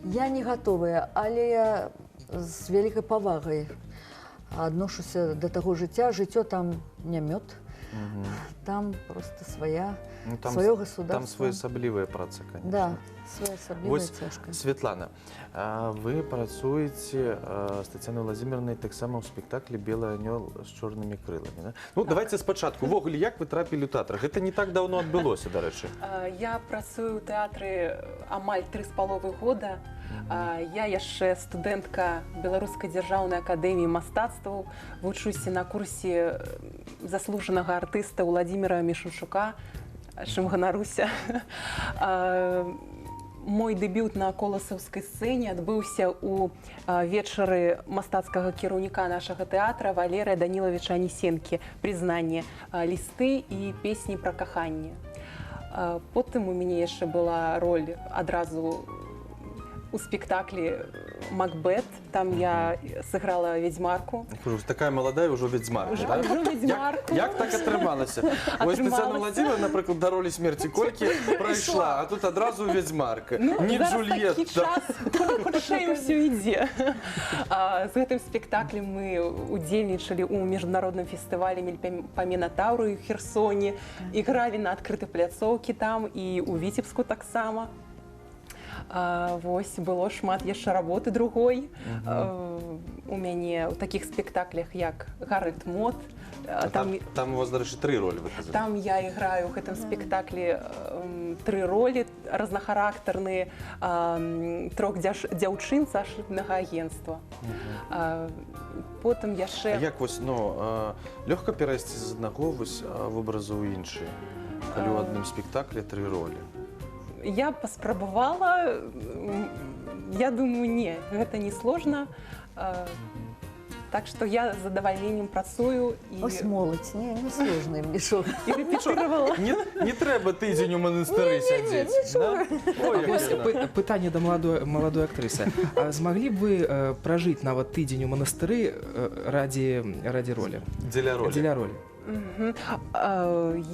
я не готовая, але я з вялікай павагай адношуся да таго жыцця. Жыццё там не мёд, там просто свое государство. Там своеасаблівая праца, конечно. Да, своеасаблівая, Вось, цяжкая. Светлана, вы працуеце з Тацянай Владзіміровнай таксама ў спектаклі «Белы анёл з чорнымі крыламі». Да? Ну, давайте спачатку. Увогуле, як вы трапілі ў тэатр? Гэта не так даўно адбылося, дарэчы. Я працую ў тэатры амаль 3,5 года. Я яшчэ студэнтка Беларускай дзяржаўнай акадэміі мастацтваў, вучуся на курсе заслужанага артыста Владзіміра Мішанчука, чым ганаруся. Мой дэбют на коласаўскай сцэне адбыўся ў вечары мастацкага кіраўніка нашага тэатра Валерыя Данілавіча Анісенкі «Прызнанне. Лісты і песні пра каханне». Потым у мяне яшчэ была роль адразу у спектаклі «Макбет». Там я сыграла ведьмарку. Такая маладая ўжо ведьмарка, да? Ўжо ведьмарку. Як так атрымалася? Вось Тацяна Владзіміровна, напрыклад, да ролі смерці колькі прайшла, а тут адразу ведьмарка. Не Джульетта. Такі час, хутчэй усё ідзе. З гэтым спектаклем мы удзельнічалі ў міжнародным фестывалі па Мінатаўру ў Херсоне, ігралі на адкрытай пляцоўкі там і ў Віцебску таксама. Вось, было шмат яшчэ работы другой. У мяне ў такіх спектаклях, як «Гарольд Мот». Там у вас, дарэчы, 3 ролі выказалі. Там я іграю ў гэтым спектаклі 3 ролі разнахарактарныя, 3 дзяўчын з ашыбнага агенцтва. Потым яшчэ... Як вось, лёгка перайсці з аднаго вобразу ў іншы, калі ў адным спектаклі 3 ролі? Я паспрабавала, я думаю, не, гэта не сложна. Так што я з задавальненнем працую. Ось моладзь, не сложна ім нічога. І рэпетыравала. Не трэба тыдзень у манастыры сядзець. Пытанне да маладой актрысы. Змаглі б вы пражыць нават тыдзень у манастыры ради ролі? Дзеля ролі. Дзеля ролі.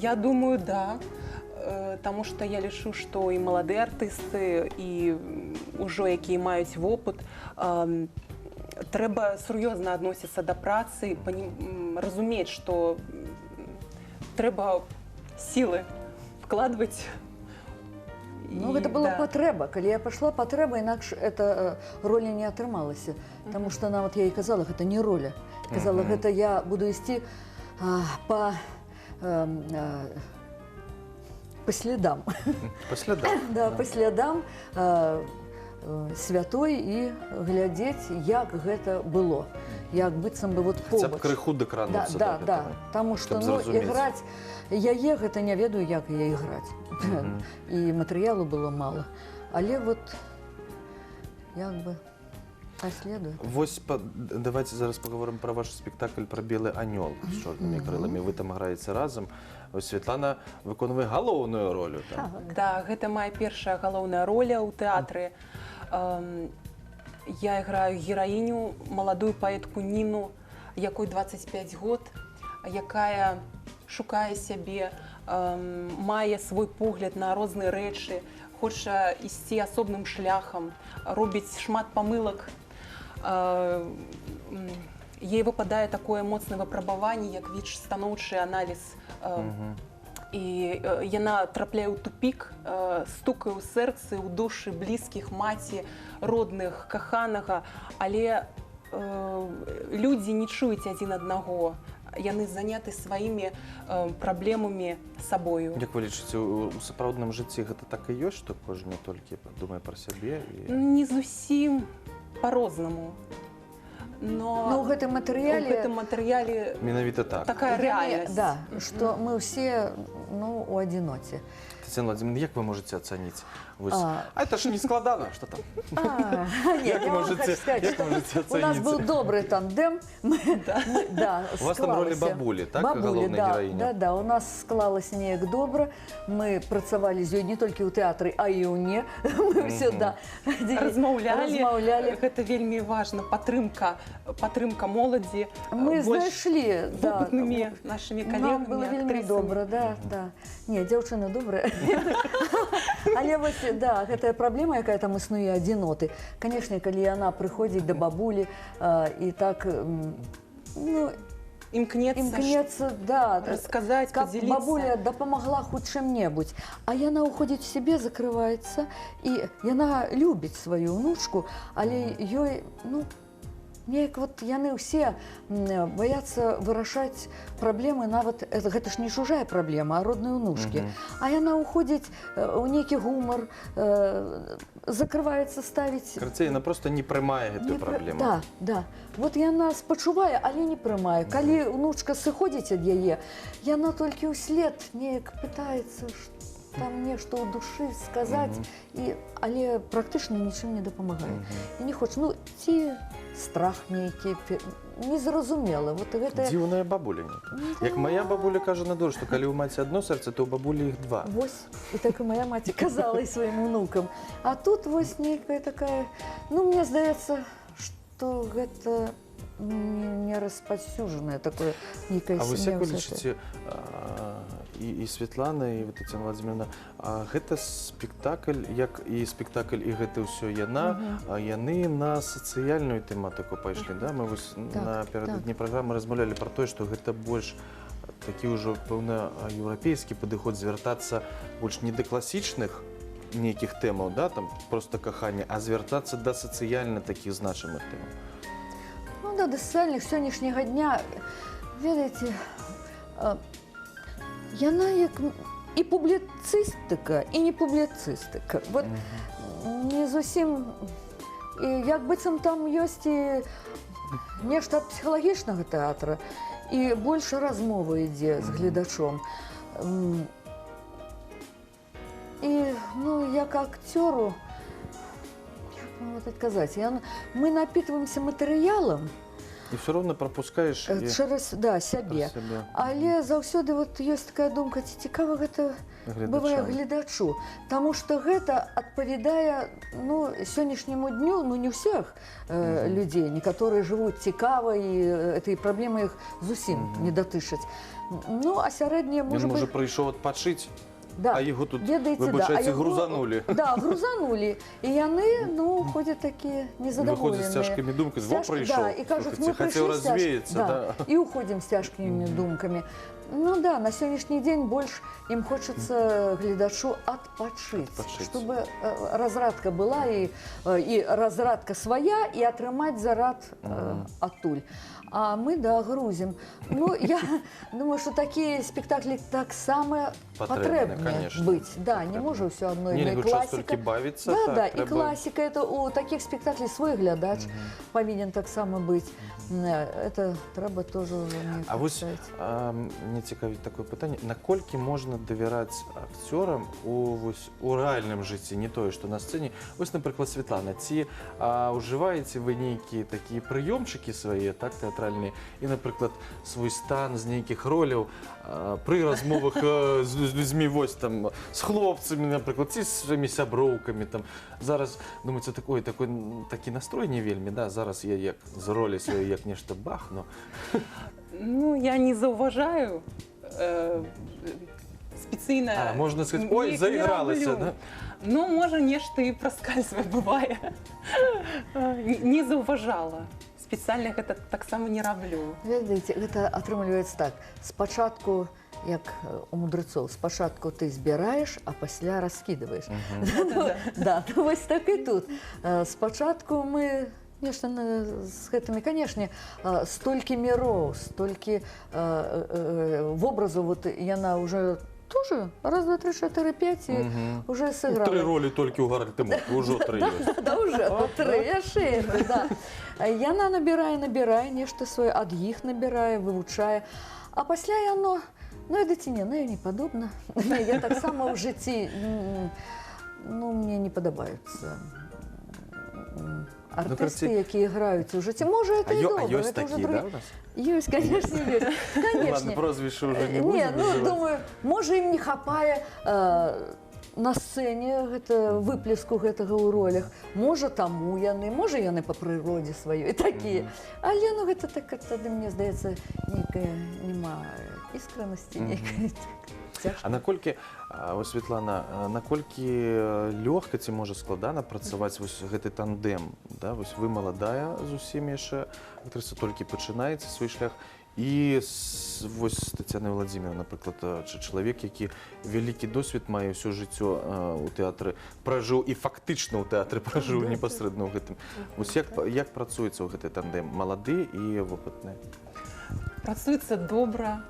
Я думаю, да. таму што я лічу, што і маладыя артысты, і ўжо якія маюць вопыт, трэба сур'ёзна адносіцца да працы, разумець, што трэба сілы вкладваць. Ну, гэта была патрэба. Калі я пайшла, патрэба, інакш эта роля не атрымалася. Таму што нават я і казала, гэта не роля. Казала, гэта я буду ісці по следам. По следам. Да, по следам святой і глядзець, як гэта было. Як быццам бы вот побач. Хаця б крыху дакрануцца да гэтага. Да, таму што іграць, яе гэта не ведаю, як яе іграць. І матэрыялу было мала. Але вот як бы паследую. Вось давайте зараз паговорым пра ваш спектакль пра белы анёл з чорнымі крыламі. Вы там граеце разам. Вось Светлана выконвае галоўную ролю там. Да, гэта моя першая галоўная роля ў тэатры. Я играю гераіню, маладую паэтку Ніну, якой 25 год, якая шукае сябе, мае свой погляд на розныя рэчы, хоча ісці асобным шляхам, робіць шмат памылак. Ей выпадае такое моцнае выпрабаванне, як ВІЧ, станоўчы аналіз. І яна трапляе ў тупік, стукае ў сэрцы, ў душы блізкіх, маці, родных, каханага, але людзі не чуюць адзін аднаго. Яны заняты сваімі праблемамі сабою. Як вы лічыце, у сапраўдным жыцці гэта так і ёсць, што кожны толькі думае пра сябе? Не зусім па-рознаму. Но ў гэтым матэрыяле менавіта так. Такая рэальнасць. Да, што мы ўсе у адзіноце. Татьяна Владимировна, як вы можете оценить? Это ж не складано, что там? Нет, я вам хочу сказать, что у нас был добрый тандем. У вас там роли бабулі, так? Бабулі, да, у нас склалось неяк добра. Мы працавалі з ёй не толькі ў тэатры, а і ў не. Мы ўсё, да, размаўлялі. Гэта вельмі важна, падтрымка моладзі. Мы знайшлі, да. Опытнымі нашымі калегамі, актрысамі. Нам было вельмі добра, да. Не, дзяўчына добрая. Але вось, да, гэтая праблема, якая там існуе адзіноты. Канешне, калі яна прыходзіць да бабулі і так, імкнецца, да, расказаць, каб падзяліцца. Бабуля дапамагла хоць чым-небудзь. А яна ўходзіць в сябе, закрываецца, і яна любіць сваю ўнучку, але ёй, неяк вот яны ўсе баяцца вырашаць праблемы, нават гэта ж не чужая праблема, а родныя ўнучкі. А яна ўходзіць у нейкі гумар, закрываецца, ставіць. Карацей, яна проста не прымае гэтую праблему. Да. Вот яна спачувае, але не прымае. Калі ўнучка сыходзіць ад яе, яна толькі ўслед неяк пытаецца там нешта ў душы сказаць, але практычна нічым не дапамагае. І не хоча, ці страх нейкі, незразумела. Дзіўная бабуля. Як моя бабуля кажа на дур, што калі ў маці адно сэрца, то ў бабулі іх два. Вось, і так і моя маці казала і сваім унукам. А тут вось нейкая такая, мне здаецца, што гэта не распаўсюджанае такое нейкае сім'я. А вось як вы лічыце, і Светлана, і Татьяна Владимировна, гэта спектакль, як і спектакль, і гэта ўсё яны на сацыяльную тэматыку пайшлі, да? Мы вось напярэдадні праграмы размаўлялі пра тое, што гэта больш такі ўжо, пэўна, еўрапейскі падыход, звяртацца больш не да класічных нейкіх тэмаў, да, там проста кахання, а звяртацца да сацыяльна такіх значымых тэмаў. Да сацыяльных сённяшняга дня, ведаеце, яна як і публіцыстыка, і не публіцыстыка. Вот не зусім, як быццам там ёсць і нешта ад псіхалагічнага тэатра, і больш размова ідзе з гледачом. І, як акцёру, як вам адказаць, мы напітваемся матэрыялам, і все роўна прапускаеш чараз сябе. Але заўсёды ёсць такая думка, ці цікава гэта бывае гледачу. Таму што гэта адпавядае сённяшняму дню, не ўсіх людзей. Некаторыя жывуць цікава, і этой праблемы іх зусім не датычаць. А сярэднія, можа прыйшоў адпачыць. Да. А його тут, Ведаеце, вибачайте, його- грузанули. Да, грузанули. І яны, ну, ходять такі незадоволеные. Виходять з тяжкими думками, во, прийшов. Да, і кажуть, Слухайте, ми хотів прийшли розвіятися, да. і уходим з тяжкими думками. Ну да, на сённяшні дзень больш ім хочацца гледачу адпачыць, чтобы разрадка была і разрадка свая, і атрымаць зарад адтуль. А мы, да, грузім. Ну, я думаю, што такія спектаклі таксама Патрэбны, патрэбны конечно. быць. Да, не можа ўсё адно, Не, і час толькі бавіцца. Да, так, да, і трэба- класіка, это у такіх спектаклей свой глядач павінен таксама быць. Это трэба тоже уже не А вось пускать. мне цікавіць такое пытанне, наколькі можна давяраць акцёрам у рэальным жыцці, не тое, што на сцэне. Вось, напрыклад, Святлана, ці ўжываеце вы нейкія такія прыёмчыкі свае, так, тэатральныя, і, напрыклад, свой стан з нейкіх роляў пры размовах з людзьмі, вось, там, з хлопцамі, напрыклад, ці з сваімі сяброўкамі, там, зараз, думаеце, такі настрой не вельмі, да, зараз я як з ролі сваёй як нешта бахну. Ну, я не зауважаю спецыйна. Можна сказаць, ой, заігралася, да? Ну, можа, нешта і праскальзвае, бывае. Не заўважала. Спецыяльна гэта таксама не раблю. Ведаеце, гэта атрымліваецца так. Спачатку, як у мудрецоў, спачатку ты збіраеш, а пасля раскідываеш. Да, вось так і тут. Спачатку мы нешта з гэтымі, канешне, столькі міроў, столькі вобразаў, вот яна ўжо тоже раз, два, три, 4, 5 і уже сыграла. 3 ролі толькі ў Гарольд Тимур, ўжо 3 ёсць. Да, уже, 3, яшчэ, да. Яна набірае нешта сваё, ад іх набірае, вывучае. А пасля яно, ну, эдыці не, на яе не падобна. Я таксама ў жыцці, ну, мне не падабаюцца артисты, якія граюць у жыцці. Можа, это і добра. А ёсць такі, да, у нас? Ёсць, конечно, ёсць. Ладно, прозвішча ўжо не Не, будзем ну, называць. думаю, можа, ім не хапае на сцэне выплеску гэтага ў ролях. Можа, таму яны, можа, яны па прыродзе сваёй такія. Але, ну, гэта так, тады, мне здаецца, нейкая няма іскранасці, нейкая цяжкая. А наколькі, ось, Светлана, наколькі лёгка ці, можа, складана працаваць вось гэты тандем, да? Вось вы маладая зусім яшчэ, актрыса толькі пачынаеце свой шлях, і вось Таццяна Владзіміровна, напрыклад, чалавек, які вялікі досвед мае ўсё жыццё ў тэатры пражыў і фактычна ў тэатры пражыў непасрэдна ў гэтым. Вось як працуецца ў гэты тандем, малады і вопытны? Працуецца добра.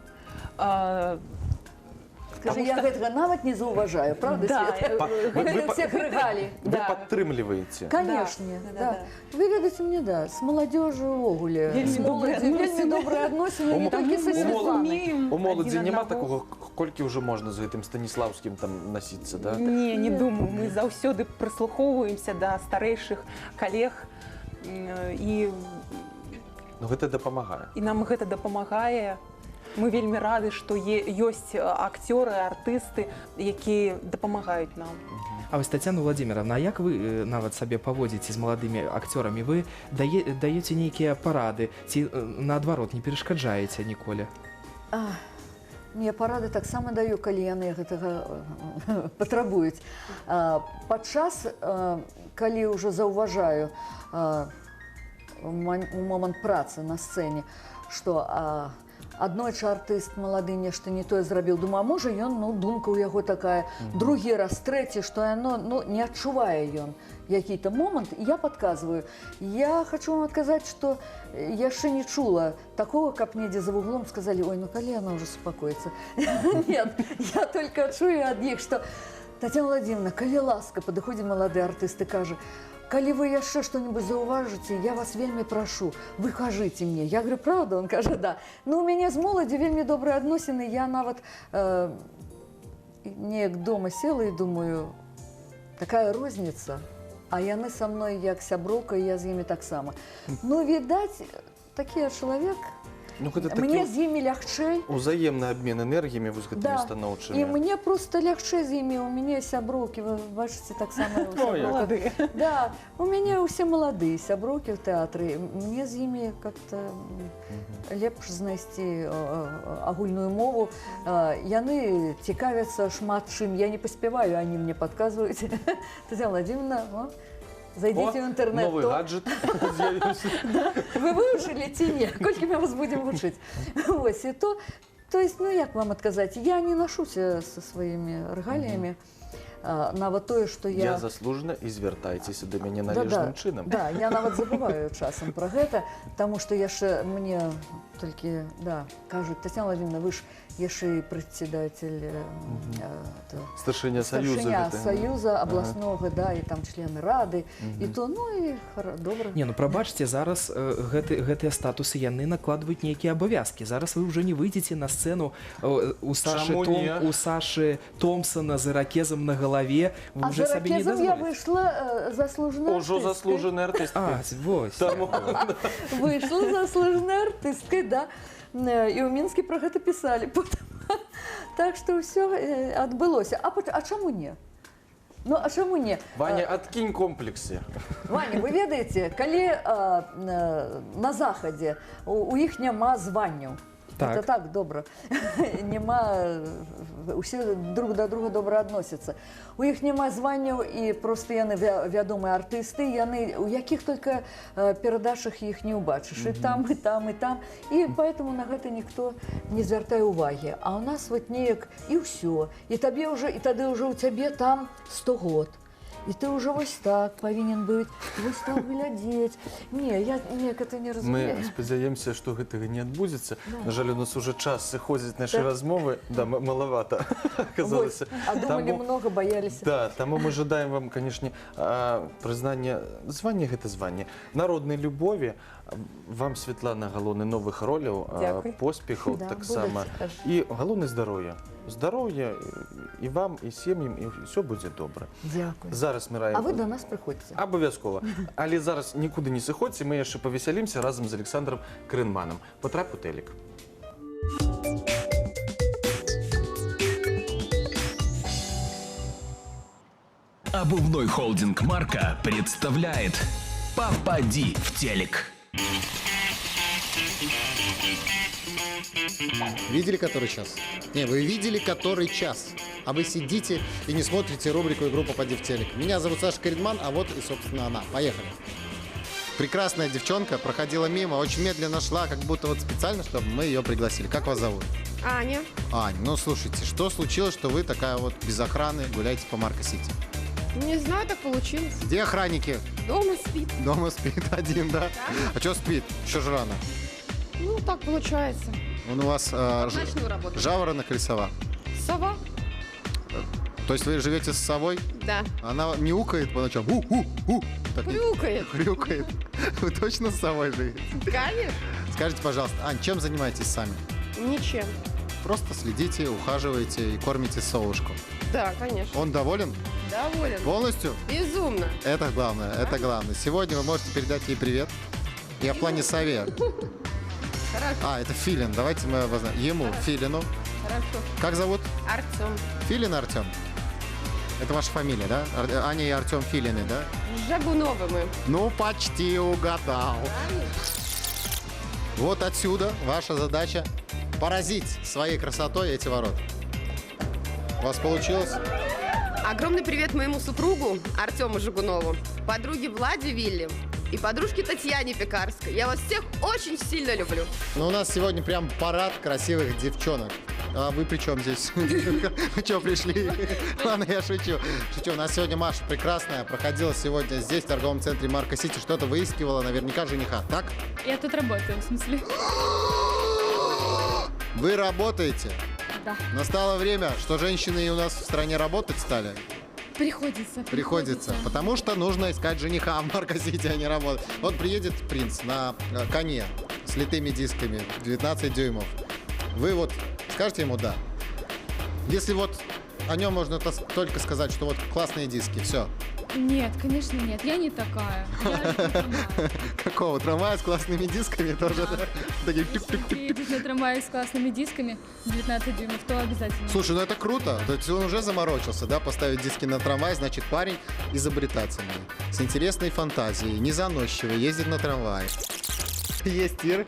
Скажи, я гэтага нават не заўважаю, правда, Свет? Гэта все крыгалі. Вы падтрымліваеце? Канешне, да. Вы ведаеце мне, да, з маладзёжжу ўвогуле. З моладзі вельмі добрыя адносіны, не толькі са Светланай. У моладзі няма такога, колькі ўжо можна з гэтым Станіслаўскім там насіцца, да? Не думаю. Мы заўсёды прыслухоўваемся да старэйшых калег, і гэта дапамагае. І нам гэта дапамагае. Мы вельмі рады, што ёсць акцёры, артысты, якія дапамагаюць нам. А вось, Таццяна Владзіміровна, а як вы нават сабе паводзіце з маладымі акцёрамі? Вы даеце нейкія парады ці, наадварот, не перашкаджаеце ніколі? Не, парады таксама даю, калі яны гэтага патрабуюць. Падчас, калі ўжо заўважаю у момант працы на сцэне, што аднойчы артыст малады нешта не тое зрабіў, думаю, а можа ён, ну, думка ў яго такая, другі раз, трэці, што яно, ну, не адчувае ён які-то момант, і я падказваю. Я хочу вам адказаць, што яшчэ не чула такого, каб недзе за вуглом сказалі, ой, ну, калі яна ўжо супакоіцца. Нет, я только чую ад іх, што Таццяна Владзіміровна, калі ласка, падыходзіць малады артыст і кажа, калі вы яшчэ што-небудзь заўважыце, я вас вельмі прашу, вы кажыце мне. Я говорю, правда? Он кажа, да. Ну, у мяне з моладзі вельмі добрыя адносіны, я нават неяк дома села і думаю, такая розніца, а яны са мной як сяброўка, і я з імі таксама. Ну, відаць, такі чалавек, Ну, гэта Мне такі з імі лягчэй. узаемны абмен энергіямі вось гэтымі Да. станоўчымі. І мне просто лягчэй з імі. У мяне сяброўкі, вы бачыце, таксама Молодые. Да, у мяне ўсе маладыя сяброўкі ў тэатры. Мне з імі как-то лепш знайсці агульную мову. Яны цікавяцца шмат чым. Я не паспяваю, они мне подказваюць. Татьяна Владимировна, зайдите в интернет. Новый гаджет з'явіўся. Вы выучили ці не? Колькі мы вас будем вучыць? Вось, і то есть, ну як вам адказаць? Я не ношуся со своими рэгаліямі. Нават тое, што Я заслужана і звяртайцеся да мяне належным чынам. Да, я нават забываю часам пра гэта, таму што яшчэ мне толькі, да, кажуць, Татьяна Владимировна, вы ж яшчэ і прадседатель Старшыня Саюза. старшыня гэтага. Саюза абласнога, да, і там члены рады, і то, ну і добра. Не, ну прабачце, зараз гэтыя статусы яны накладваюць нейкія абавязкі. Зараз вы ўжо не выйдзеце на сцэну у Сашы Томпсона з іракезам на галаве, вы А уже за сабе не ракезам я дазволіце. выйшла заслуженной Ужо артисткой. заслужаны артыст. А, вось. Вышла заслуженной артисткой, да. І ў Мінскі пра гэта пісалі потым. Так што ўсё адбылося. А чаму не? Ну, а чаму не? Ваня, адкінь комплексы. Ваня, вы ведаеце, калі на захадзе у іх няма званняў, Так. это так добра, няма, усе друг да друга добра адносяцца. У іх няма званняў і проста яны вядомыя артысты, яны у якіх только перадачах іх не ўбачыш, і там, і там, і там. І поэтому на гэта ніхто не звяртае ўвагі. А ў нас вот неяк і ўсё. І тады ўжо ў цябе там 100 год. І ты ўжо вось так павінен быць, вось так глядзець. Не, я неяк это не Мы разумею. спадзяемся, што гэтага не адбудзецца. На жаль, у нас уже час сыходзіць нашы размовы. Да, малавата аказалася. А думали Таму- много, боялись. Да, таму мы жадаем вам, канешне, прызнання, званне гэта званне, народнай любові, вам, Светлана, галоўны новых роляў, Дзякуй. поспехаў Да, таксама. будуць. І галоўнае здароўя. Здароўя і вам, і сем'ям, і ўсё будзе добра. Дякую. Зараз мы раім... А вы до нас приходите. Абавязкова. Але зараз нікуды не сыходзьце, мы яшчэ павесялімся разам з Александром Крынманам. Потрап у тэлек. Обувной холдинг «Марка» представляет «Попади в телек». Видели который час? Не, вы видели который час. А вы сидите и не смотрите рубрику «Игру «Попади в телек». Меня зовут Саша Кринман, а вот и, собственно, она. Поехали. Прекрасная девчонка проходила мимо, очень медленно шла, как будто вот специально, чтобы мы ее пригласили. Как вас зовут? Аня. Ань, ну слушайте, что случилось, что вы такая вот без охраны гуляете по Марко-Сити? Не знаю, так получилось. Где охранники? Дома спит. Дома спит один, да? А что спит? Еще же рано. Ну, так получается. Он у вас Начну работать. жаворонок или сова? Сова? То есть вы живете с совой? Да. Она мяукает по ночам? У-у-у! Так Хрюкает. хрюкает. Вы точно с совой живете? Конечно. Скажите, пожалуйста, Ань, чем занимаетесь сами? Ничем. Просто следите, ухаживаете и кормите совушку. Да, конечно. Он доволен? Доволен. Полностью? Безумно. Это главное, это главное. Сегодня вы можете передать ей привет. Я в плане сове. Хорошо. А, это Филин. Давайте мы обозначим. Ему, Филину. Хорошо. Как зовут? Артем. Филин Артем. Это ваша фамилия, да? Аня и Артем Филины, да? Жабуновы мы. Ну, почти угадал. Вот отсюда ваша задача поразить своей красотой эти ворота. У вас получилось? Огромный привет моему супругу Артему Жигунову, подруге Владе Вилли и подружке Татьяне Пекарской. Я вас всех очень сильно люблю. Ну, у нас сегодня прям парад красивых девчонок. А вы при чем здесь? Вы что, пришли? Ладно, я шучу. Шучу. У нас сегодня Маша прекрасная. Проходила сегодня здесь, в торговом центре Марко-Сити. Что-то выискивала, наверняка, жениха. Так? Я тут работаю, в смысле. Вы работаете? Да. Настало время, что женщины у нас в стране работать стали. Приходится. Потому что нужно искать жениха в Марко-Сити, а не работать. Вот приедет принц на коне с литыми дисками 19 дюймов. Вы вот скажете ему «да». Если вот о нем можно только сказать, что вот классные диски, все. Нет, конечно, нет. Я не такая. Я не трамвай. Какого? Трамвая с классными дисками тоже? Да? Такие тюк-тюк-тюк. Если едешь на трамвае с классными дисками 19 дюймов, то обязательно. Слушай, ну это круто. То есть он уже заморочился, да, поставить диски на трамвай, значит, парень изобретательный, с интересной фантазией, незаносчивый, ездит на трамвае. Есть тир,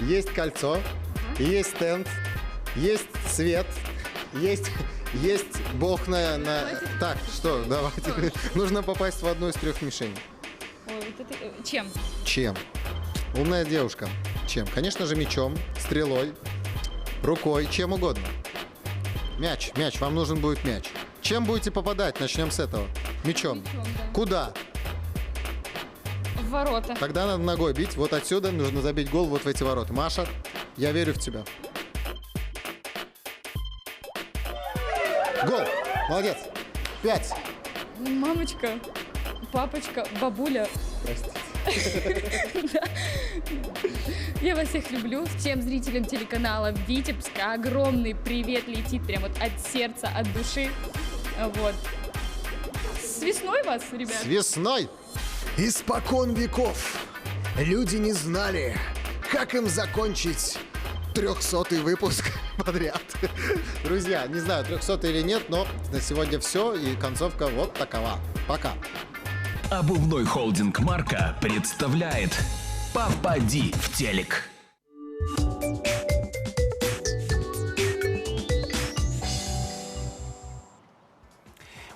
есть кольцо, есть стенд, есть свет, есть бог на... Так, что, давайте. Нужно попасть в одну из 3 мишеней. Ой, вот это... Чем? Чем? Умная девушка. Чем? Конечно же, мечом, стрелой, рукой, чем угодно. Мяч, вам нужен будет мяч. Чем будете попадать? Начнем с этого. Мечом. Мечом, да. Куда? В ворота. Тогда надо ногой бить. Вот отсюда нужно забить гол вот в эти ворота. Маша, я верю в тебя. Гол! Молодец! 5. Мамочка, папочка, бабуля. Да. Я вас всех люблю. Всем зрителям телеканала Витебска огромный привет летит прям вот от сердца, от души. Вот. С весной вас, ребят. С весной! Испокон веков люди не знали, как им закончить 300-й выпуск подряд. Друзья, не знаю, 300 или нет, но на сегодня все, и концовка вот такова. Пока. Обувной холдинг «Марка» представляет «Попади в телек».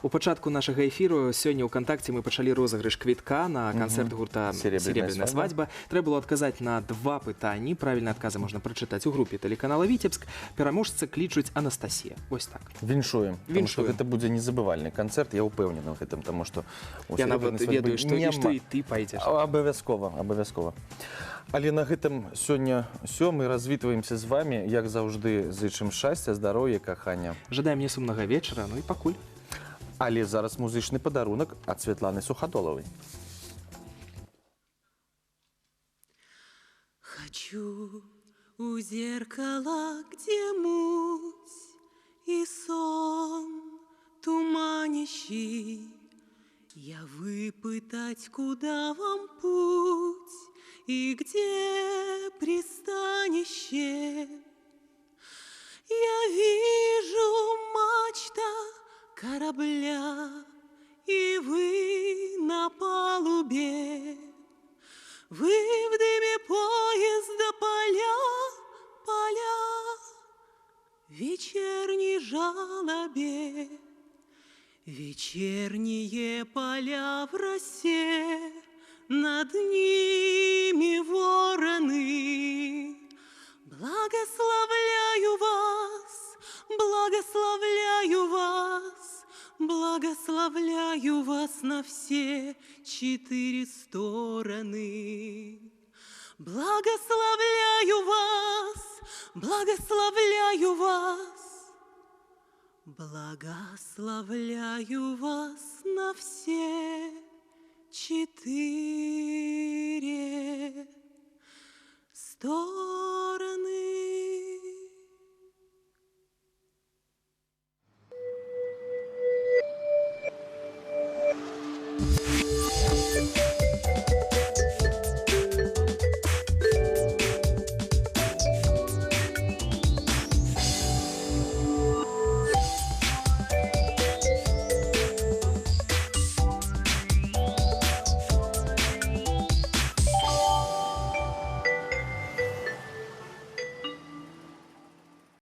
У пачатку нашага эфіру сёння ўКантакце мы пачалі розыгрыш квітка на канцэрт гурта «Серебряная свадьба». Трэба было адказаць на 2 пытанні. Правільныя адказы можна прачытаць у групе тэлеканала «Витебск». Пераможца клічуць Анастасія. Вось так. Віншуем. Потому что гэта будзе незабывальны канцэрт, я ўпэўнены ў гэтым, таму што... Я нават ведаю, што і ты пойдзеш. Абавязкова. Але на гэтым сёння ўсё, мы развітваемся з вами, як заўжды, зычым шчасця, здароўя, кахання. Жадаем мне сумнага вечара, ну і пакуль. Але зараз музычны падарунак ад Святланы Сухадоловой. Хочу у зеркала, где муть и сон туманящий, я выпытать, куда вам путь и где пристанище. Я вижу мачта корабля, и вы на палубе, вы в дыме поезда поля, вечерней жалобе, вечерние поля в росе, над ними вороны. Благословляю вас, благословляю вас, благословляю вас на все 4 стороны. Благословляю вас, благословляю вас, благословляю вас на все 4 стороны.